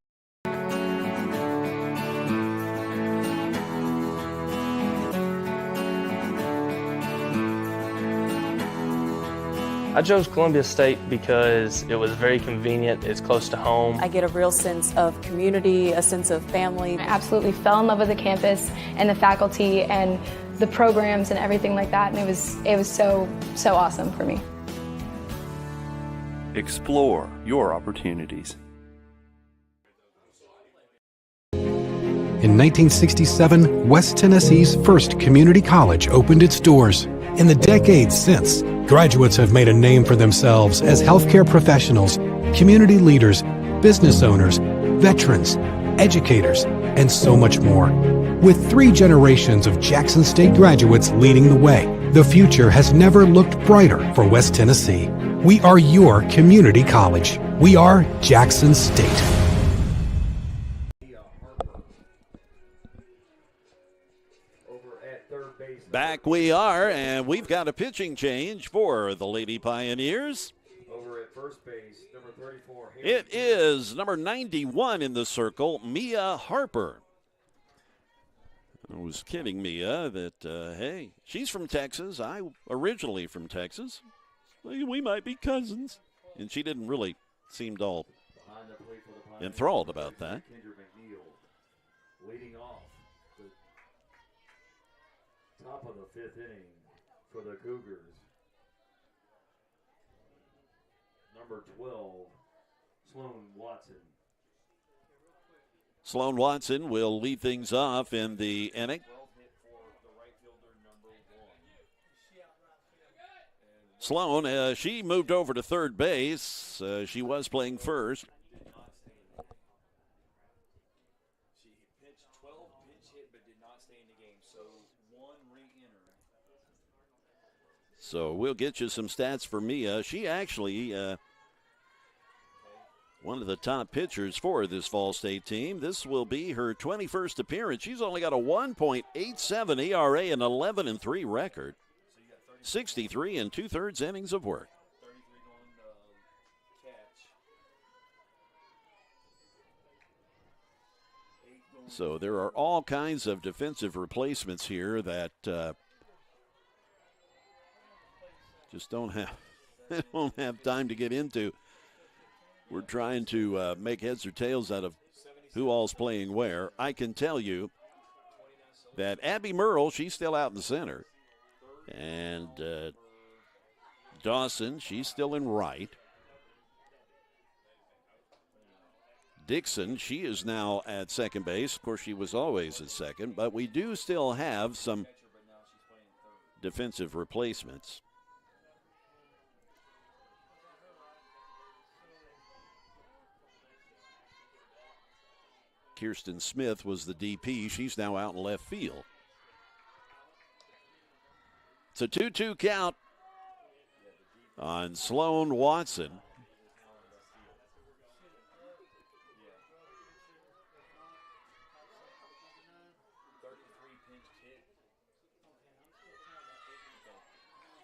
I chose Columbia State because it was very convenient, it's close to home. I get a real sense of community, a sense of family. I absolutely fell in love with the campus and the faculty and the programs and everything like that, and it was so awesome for me. Explore your opportunities. In 1967, West Tennessee's first community college opened its doors. In the decades since, graduates have made a name for themselves as healthcare professionals, community leaders, business owners, veterans, educators, and so much more. With 3 generations of Jackson State graduates leading the way, the future has never looked brighter for West Tennessee. We are your community college. We are Jackson State. Back we are, and we've got a pitching change for the Lady Pioneers. Over at first base, number 34. It is number 91 in the circle, Mia Harper. I was kidding Mia that, hey, she's from Texas. I originally from Texas. We might be cousins. And she didn't really seem all enthralled about that. Leading off the top of the 5th inning for the Cougars. Number 12, Sloan Watson. Sloan Watson will lead things off in the inning. Sloan, she moved over to third base. She was playing first. She pitched 12, pinch hit, but did not stay in the game, so 1 re-entered. So we'll get you some stats for Mia. She actually one of the top pitchers for this Fall State team. This will be her 21st appearance. She's only got a 1.87 ERA and 11-3 record. 63 and 2/3 innings of work. 33 going catch. So there are all kinds of defensive replacements here that just don't have time to get into. We're trying to make heads or tails out of who all's playing where. I can tell you that Abby Merle, she's still out in the center. And Dawson, she's still in right. Dixon, she is now at second base. Of course, she was always at second, but we do still have some defensive replacements. Kirsten Smith was the DP. She's now out in left field. It's a 2-2 count on Sloan Watson.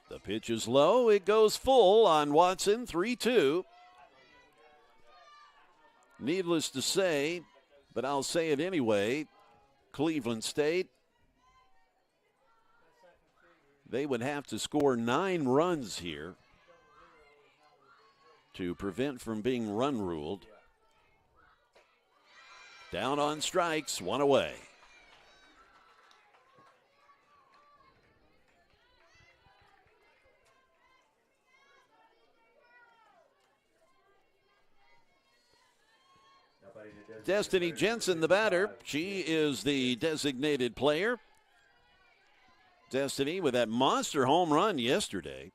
The pitch is low. It goes full on Watson, 3-2. Needless to say, but I'll say it anyway, Cleveland State, they would have to score 9 runs here to prevent from being run ruled. Down on strikes, 1 away. Destiny Jensen, the batter. She is the designated player. Destiny with that monster home run yesterday.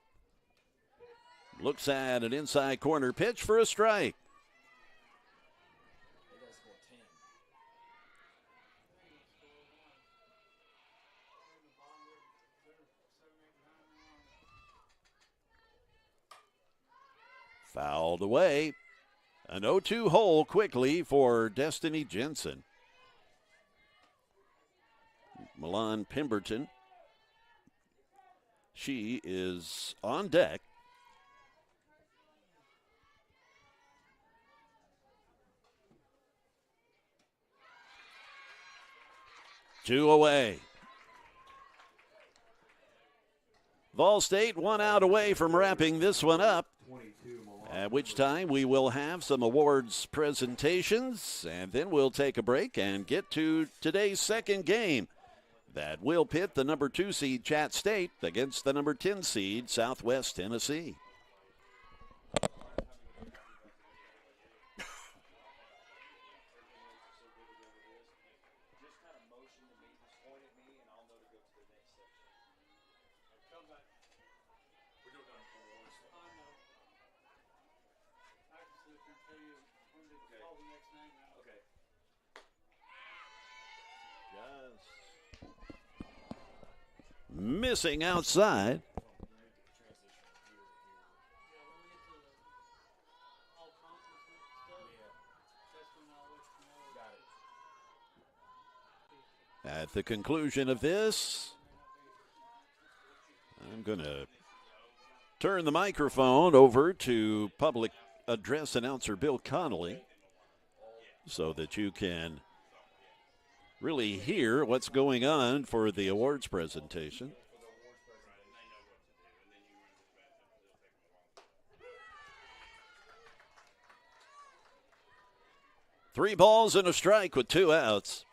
Looks at an inside corner pitch for a strike. Fouled away. An 0-2 hole quickly for Destiny Jensen. Milan Pemberton. She is on deck. Two away. Vol State 1 out away from wrapping this one up. At which time we will have some awards presentations, and then we'll take a break and get to today's second game That will pit the number 2 seed Chat State against the number 10 seed Southwest Tennessee. Missing outside. At the conclusion of this, I'm going to turn the microphone over to public address announcer Bill Connolly so that you can really hear what's going on for the awards presentation. Three balls and a strike with 2 outs.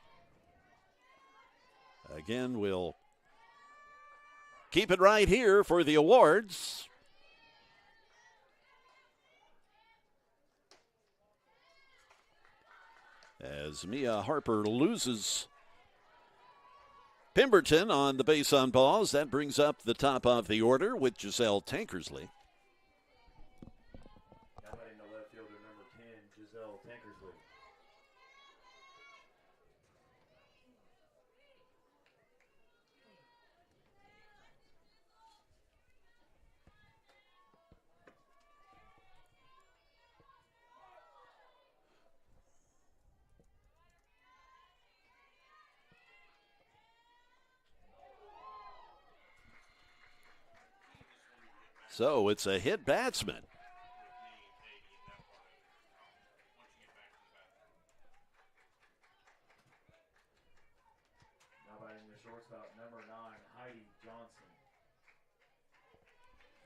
Again, we'll keep it right here for the awards. As Mia Harper loses Pemberton on the base on balls, that brings up the top of the order with Giselle Tankersley. Batting the left fielder, number 10, Giselle Tankersley. So it's a hit batsman. Now batting the shortstop, number 9, Heidi Johnson.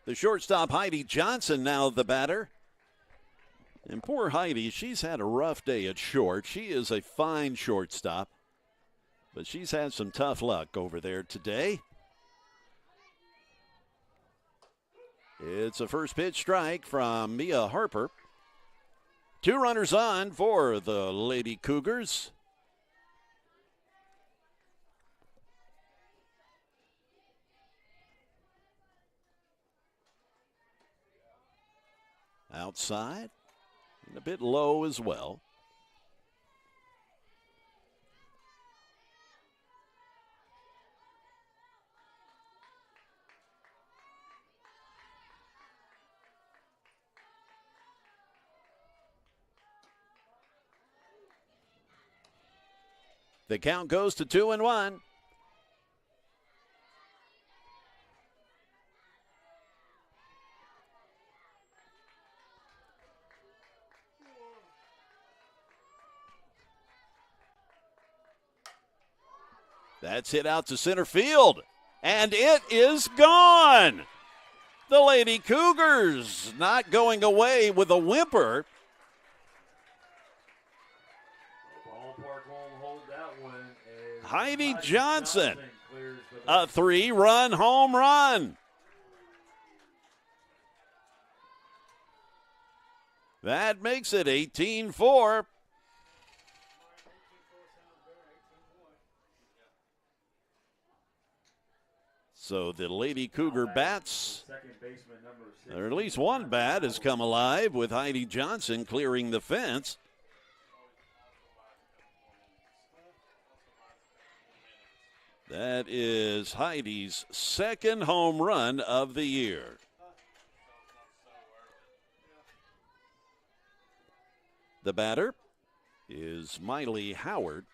The shortstop, Heidi Johnson, now the batter. And poor Heidi, she's had a rough day at short. She is a fine shortstop, but she's had some tough luck over there today. It's a first pitch strike from Mia Harper. 2 runners on for the Lady Cougars. Outside and a bit low as well. The count goes to 2-1. That's hit out to center field, and it is gone. The Lady Cougars not going away with a whimper. Ballpark won't hold that one. Heidi Johnson, a 3-run home run. That makes it 18-4. So the Lady Cougar bats, or at least one bat has come alive with Heidi Johnson clearing the fence. That is Heidi's 2nd home run of the year. The batter is Miley Howard.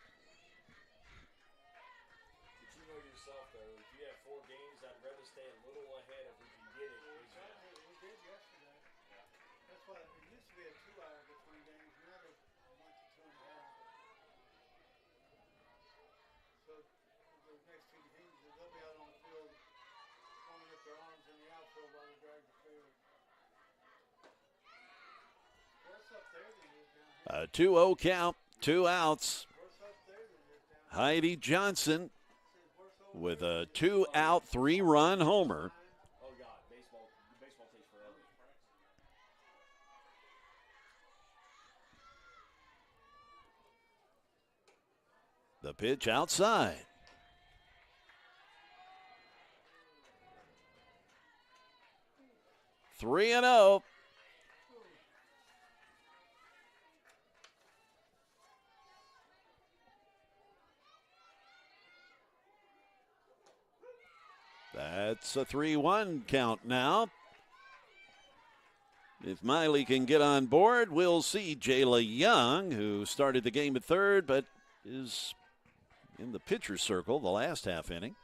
A 2-0 count, 2 outs. Heidi Johnson with a 2-out, 3-run homer. Oh, God. Baseball takes forever. The pitch outside. 3-0. That's a 3-1 count now. If Miley can get on board, we'll see Jayla Young, who started the game at third but is in the pitcher's circle the last half inning.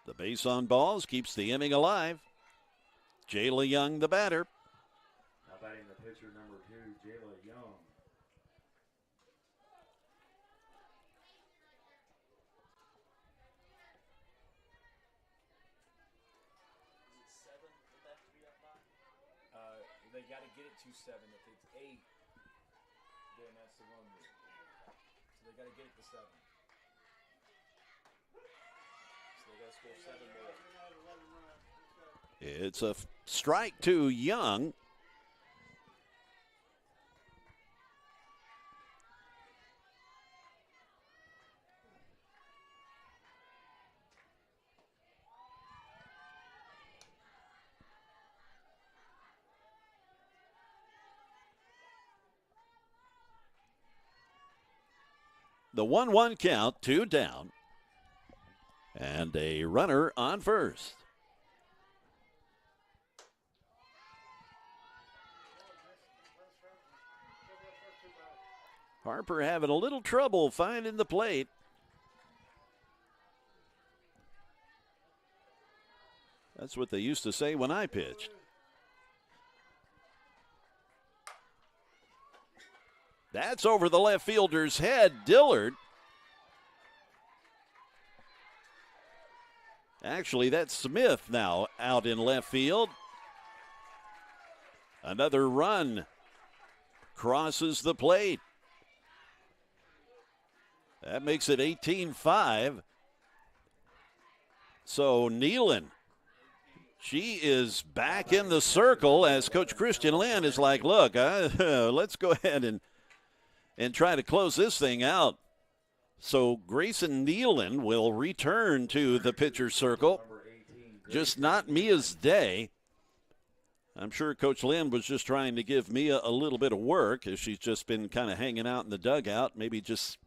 The base on balls keeps the inning alive. Jayla Young, the batter. Now batting the pitcher, number 2, Jayla Young. They got to get it to 7. If it's 8, then that's the run rule. So they got to get it to 7. So they got to score 7 more. It's a strike to Young. The 1-1 count, 2 down, and a runner on first. Harper having a little trouble finding the plate. That's what they used to say when I pitched. That's over the left fielder's head, Dillard. Actually, that's Smith now out in left field. Another run crosses the plate. That makes it 18-5. So Nealon, she is back in the circle as Coach Christian Lynn is like, look, let's go ahead and try to close this thing out. So Grayson Nealon will return to the pitcher's circle. Just not Mia's day. I'm sure Coach Lynn was just trying to give Mia a little bit of work as she's just been kind of hanging out in the dugout. Maybe just,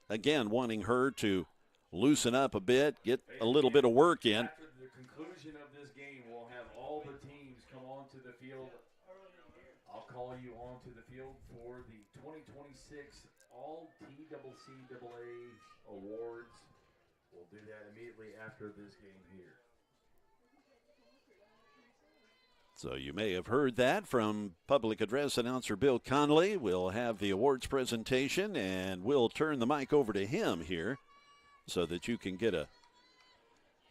again, wanting her to loosen up a bit, get a little bit of work in. After the conclusion of this game, we'll have all the teams come onto the field. I'll call you onto the field for the 2026 All TCCAA Awards. We'll do that immediately after this game here. So you may have heard that from public address announcer Bill Conley. We'll have the awards presentation, and we'll turn the mic over to him here so that you can get a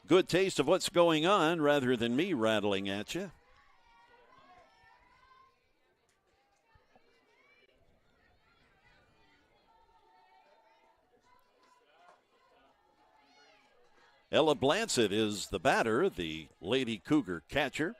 good taste of what's going on rather than me rattling at you. Ella Blansett is the batter, the Lady Cougar catcher.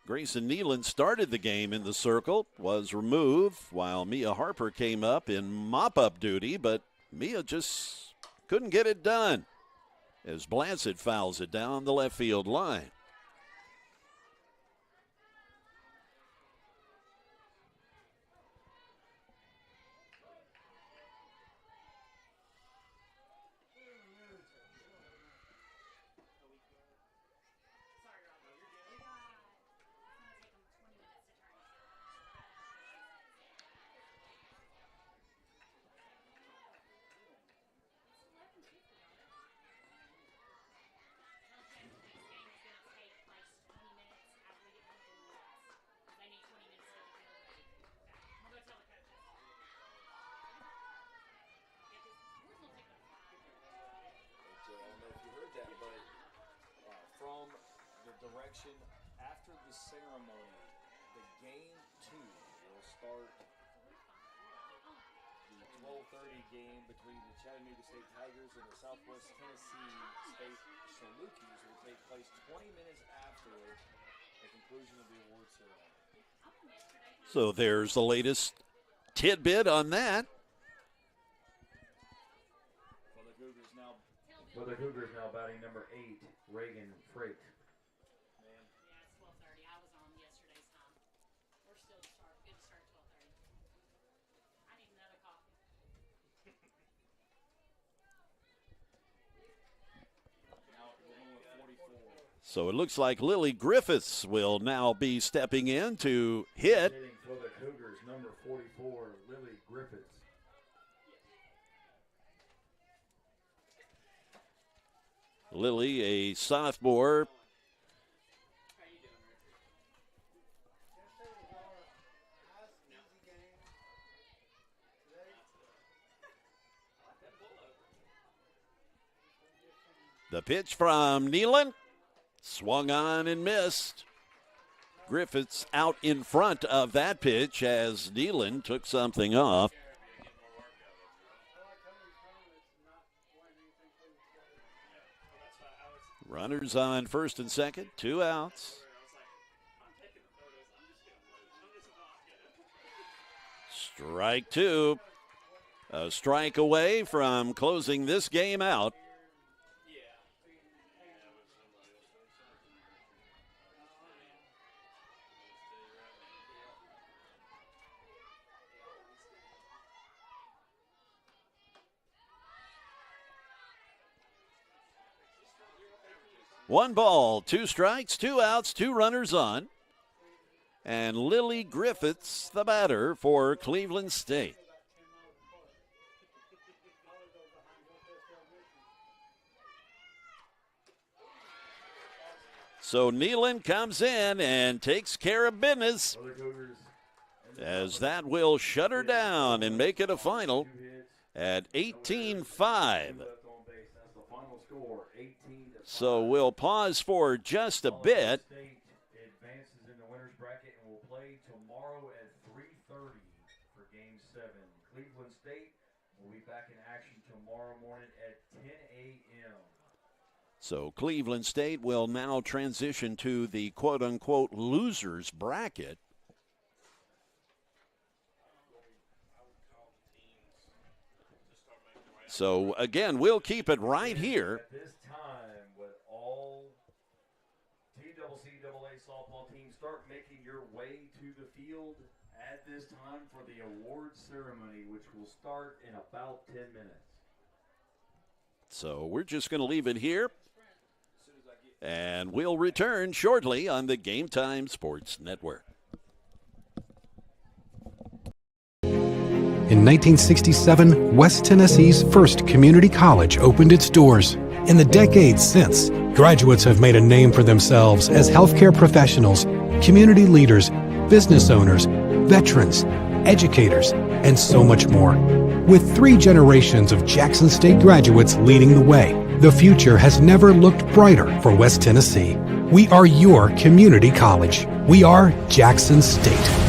Grayson Nealon started the game in the circle, was removed while Mia Harper came up in mop-up duty, but Mia just couldn't get it done as Blansett fouls it down the left field line. direction after the ceremony. The game 2 will start. The 12:30 game between the Chattanooga State Tigers and the Southwest Tennessee State Salukis will take place 20 minutes after the conclusion of the award ceremony. So there's the latest tidbit on that. For the Cougars now batting number 8, Reagan Freight. Yeah, it's 12:30. I was on yesterday's time. We're still good to start at 12:30. I need another coffee. So it looks like Lily Griffiths will now be stepping in to hit. Hitting for the Cougars, number 44, Lily Griffiths. Lily, a sophomore. The pitch from Nealon. Swung on and missed. Griffiths out in front of that pitch as Nealon took something off. Runners on first and second, 2 outs. Strike 2. A strike away from closing this game out. One ball, 2 strikes, 2 outs, 2 runners on. And Lily Griffiths, the batter for Cleveland State. So Nealon comes in and takes care of business, as that will shut her down and make it a final at 18-5. So we'll pause for just a bit. State advances in the winner's bracket and will play tomorrow at 3:30 for Game 7. Cleveland State will be back in action tomorrow morning at 10 a.m. So Cleveland State will now transition to the quote-unquote losers bracket. So again, we'll keep it right here. At this time, with all TCCAA softball teams, start making your way to the field at this time for the award ceremony, which will start in about 10 minutes. So we're just going to leave it here, and we'll return shortly on the Game Time Sports Network. In 1967, West Tennessee's first community college opened its doors. In the decades since, graduates have made a name for themselves as healthcare professionals, community leaders, business owners, veterans, educators, and so much more. With 3 generations of Jackson State graduates leading the way, the future has never looked brighter for West Tennessee. We are your community college. We are Jackson State.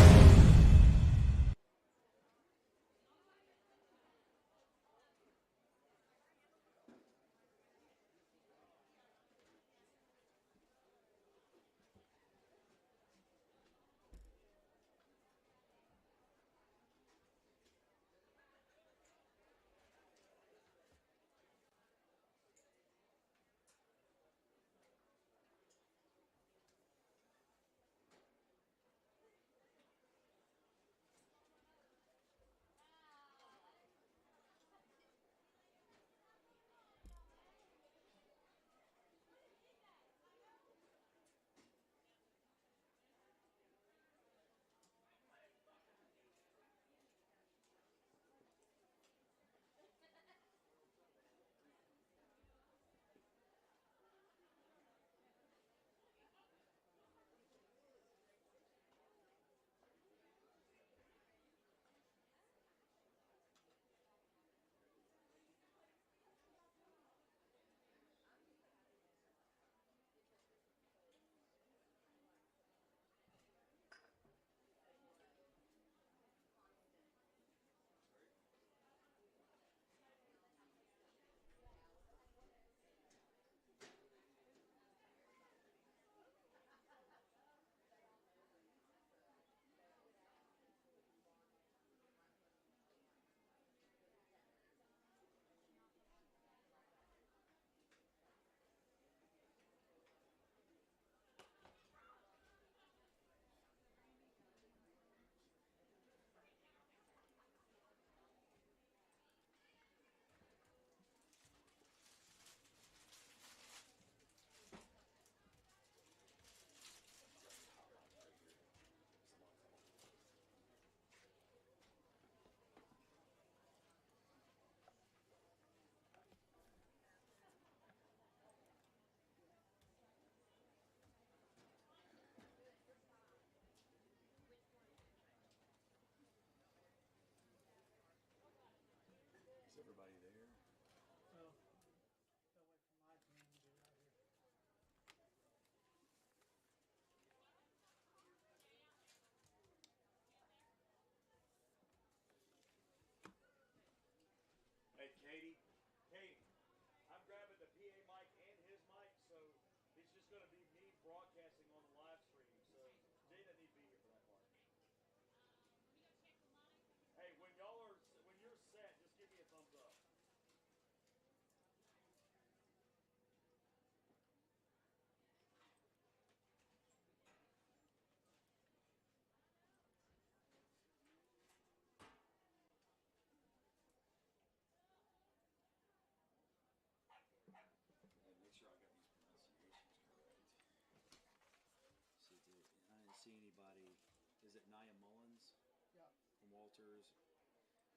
see anybody. Is it Nia Mullins? Yeah. From Walters.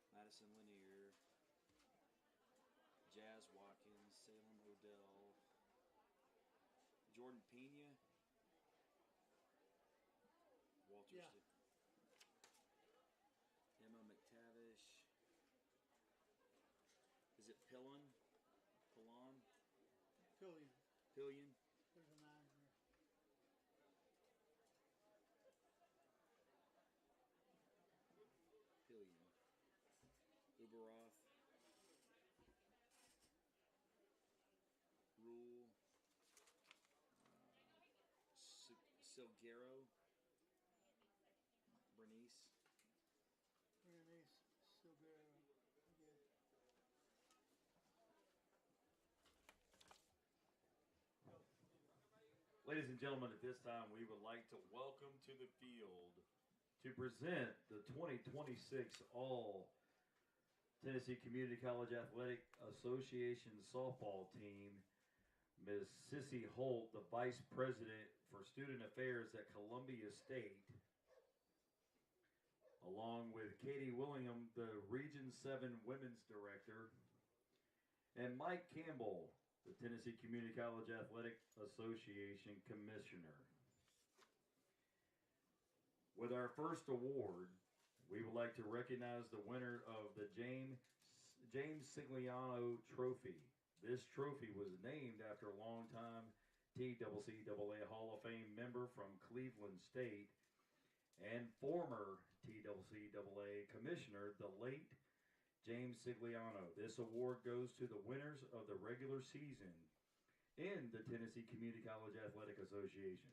Madison Lanier. Jazz Watkins. Salem Odell. Jordan Pena. Walters. Yeah. Emma McTavish. Is it Pillon? Pilon? Pillion. Pillion? There's a 9 in there. Pillion. Uberoth. Rule. Silguero. Bernice. Bernice Silguero. Yeah. Ladies and gentlemen, at this time, we would like to welcome to the field to present the 2026 All Tennessee Community College Athletic Association softball team, Ms. Sissy Holt, the Vice President for Student Affairs at Columbia State, along with Katie Willingham, the Region 7 Women's Director, and Mike Campbell, the Tennessee Community College Athletic Association Commissioner. With our first award, we would like to recognize the winner of the James Sigliano Trophy. This trophy was named after a longtime TCCAA Hall of Fame member from Cleveland State and former TCCAA Commissioner, the late James Sigliano. This award goes to the winners of the regular season in the Tennessee Community College Athletic Association.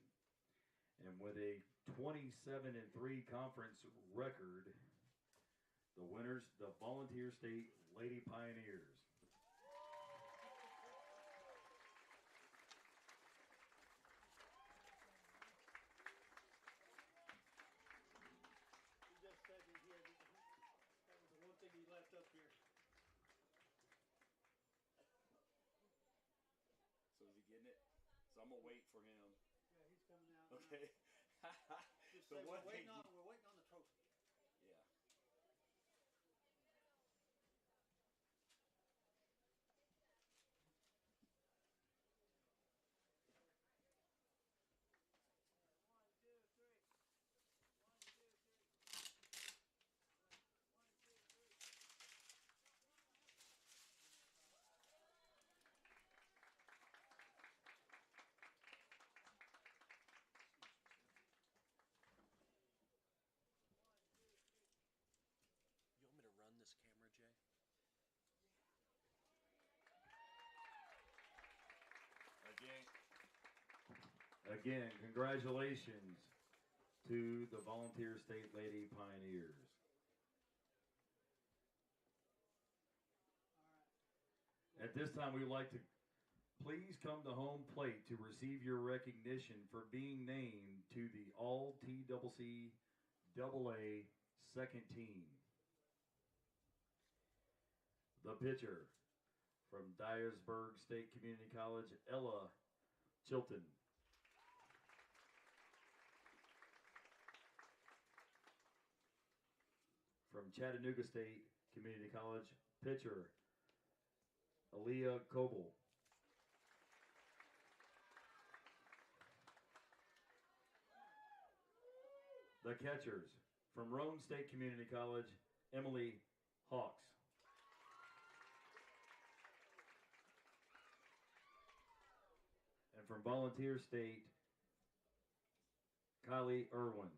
And with a 27-3 conference record, the winners, the Volunteer State Lady Pioneers. He just said that that was the one thing he left up here. So is he getting it? So I'm gonna wait for him. Yeah, he's coming out. Okay. Just The say one we're thing waiting on the trophy. Yeah. You want me to run this camera, Jay? Again, congratulations to the Volunteer State Lady Pioneers. At this time, we would like to please come to home plate to receive your recognition for being named to the All TCCAA second team. The pitcher from Dyersburg State Community College, Ella Chilton. From Chattanooga State Community College, pitcher Aaliyah Coble. The catchers from Rome State Community College, Emily Hawks. And from Volunteer State, Kylie Irwin.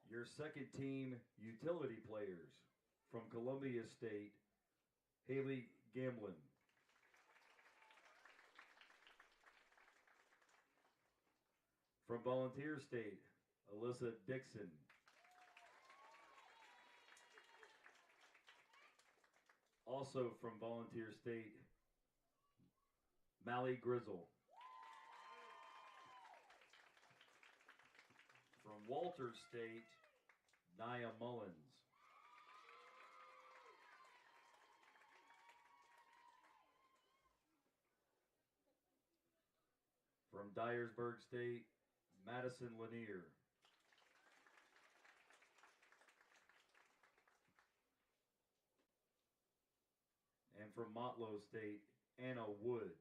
Your second team utility players from Columbia State, Haley Gamblin. From Volunteer State, Alyssa Dixon. Also from Volunteer State, Mally Grizzle. From Walter State, Nia Mullins. From Dyersburg State, Madison Lanier. And from Motlow State, Anna Wood.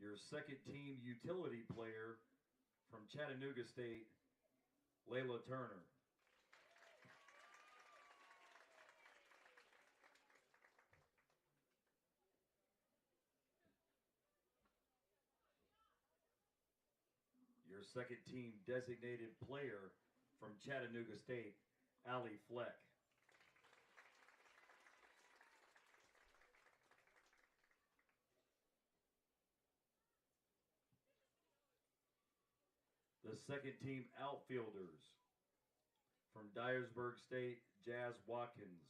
Your second team utility player from Chattanooga State, Layla Turner. Your second team designated player from Chattanooga State, Allie Fleck. The second team outfielders from Dyersburg State, Jazz Watkins.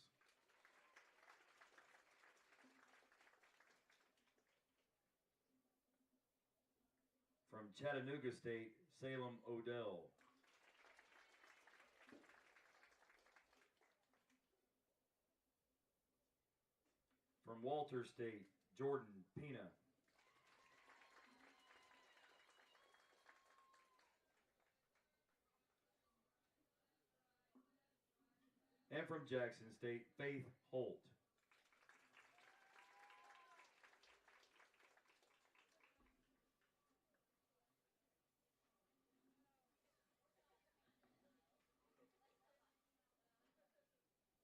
From Chattanooga State, Salem Odell. From Walter State, Jordan Pina. And from Jackson State, Faith Holt.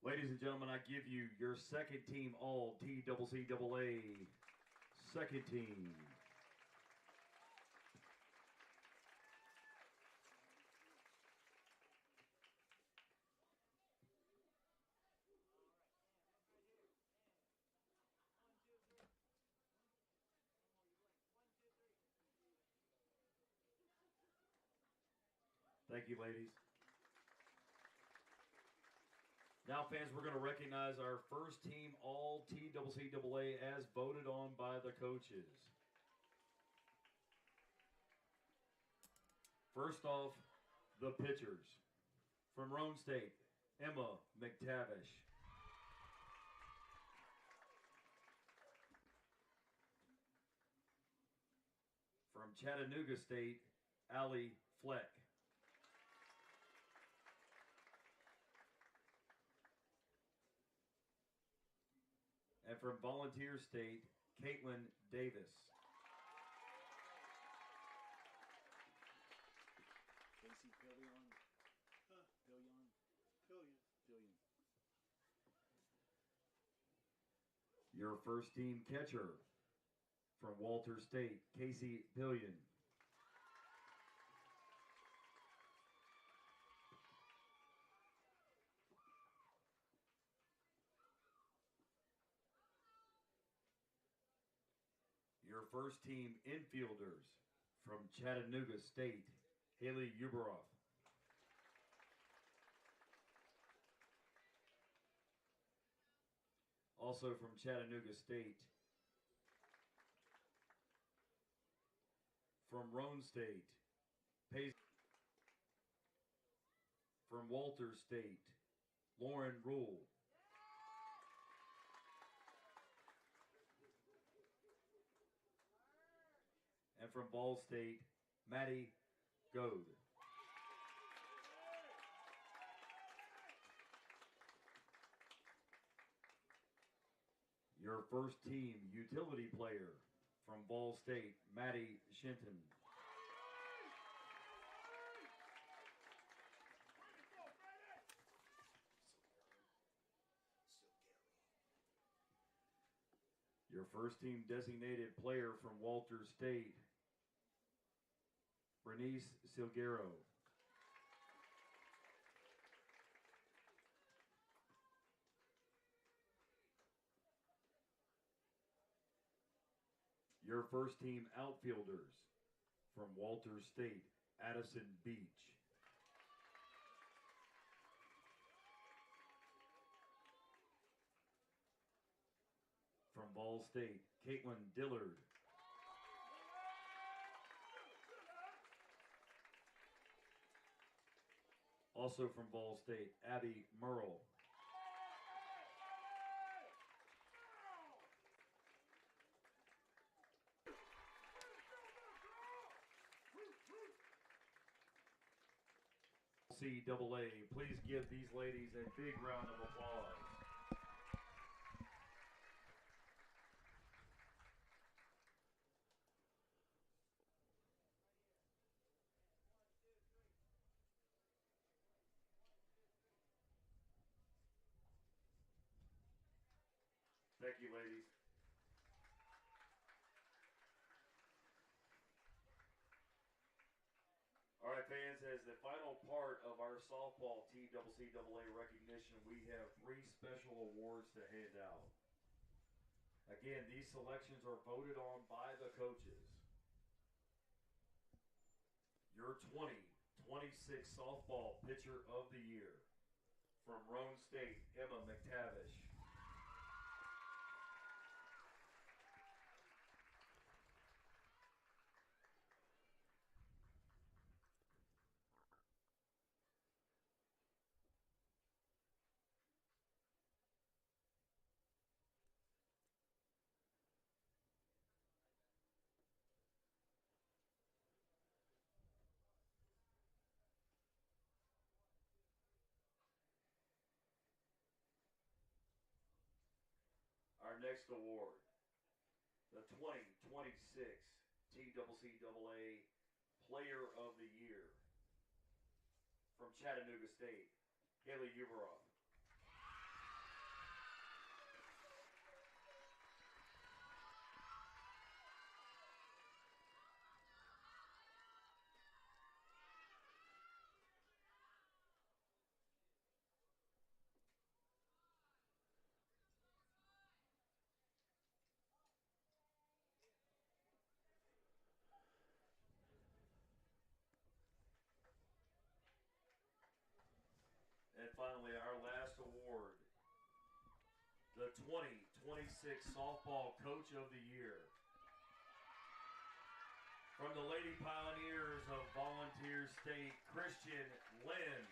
Ladies and gentlemen, I give you your second team all TCCAA second team. Thank you, ladies. Now, fans, we're going to recognize our first team all TCCAA as voted on by the coaches. First off, the pitchers. From Roane State, Emma McTavish. From Chattanooga State, Allie Fleck. And from Volunteer State, Caitlin Davis. Casey Pillion. Pillion. Pillion. Your first team catcher from Walter State, Casey Pillion. Your first team infielders from Chattanooga State, Haley Uberoff. Also from Chattanooga State, from Roane State, from Walter State, Lauren Rule. And from Ball State, Maddie Goad. Your first team utility player from Ball State, Maddie Shinton. Your first team designated player from Walter State, Bernice Silguero. Your first team outfielders from Walter State, Addison Beach. From Ball State, Caitlin Dillard. Also from Ball State, Abby Merle. TCCAA, please give these ladies a big round of applause. Thank you, ladies. All right, fans, as the final part of our softball TCCAA recognition, we have 3 special awards to hand out. Again, these selections are voted on by the coaches. Your 2026 softball pitcher of the year from Roan State, Emma McTavish. Our next award, the 2026 TCCAA Player of the Year from Chattanooga State, Haley Uberoff. And finally, our last award, the 2026 Softball Coach of the Year from the Lady Pioneers of Volunteer State, Christian Lynn.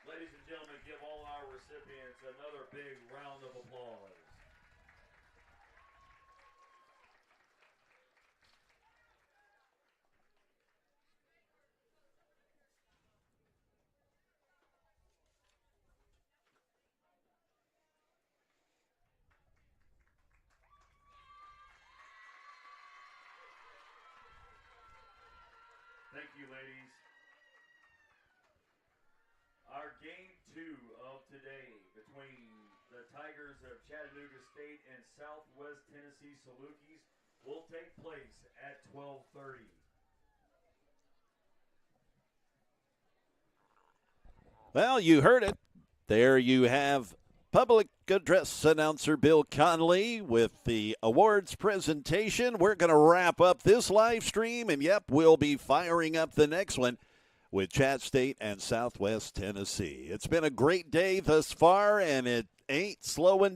Ladies and gentlemen, give all our recipients another big round of applause. Thank you, ladies. Our game 2 of today between the Tigers of Chattanooga State and Southwest Tennessee Salukis will take place at 12:30. Well, you heard it. There you have public address announcer Bill Conley with the awards presentation. We're going to wrap up this live stream, and yep, we'll be firing up the next one with Chat State and Southwest Tennessee. It's been a great day thus far, and it ain't slowing down.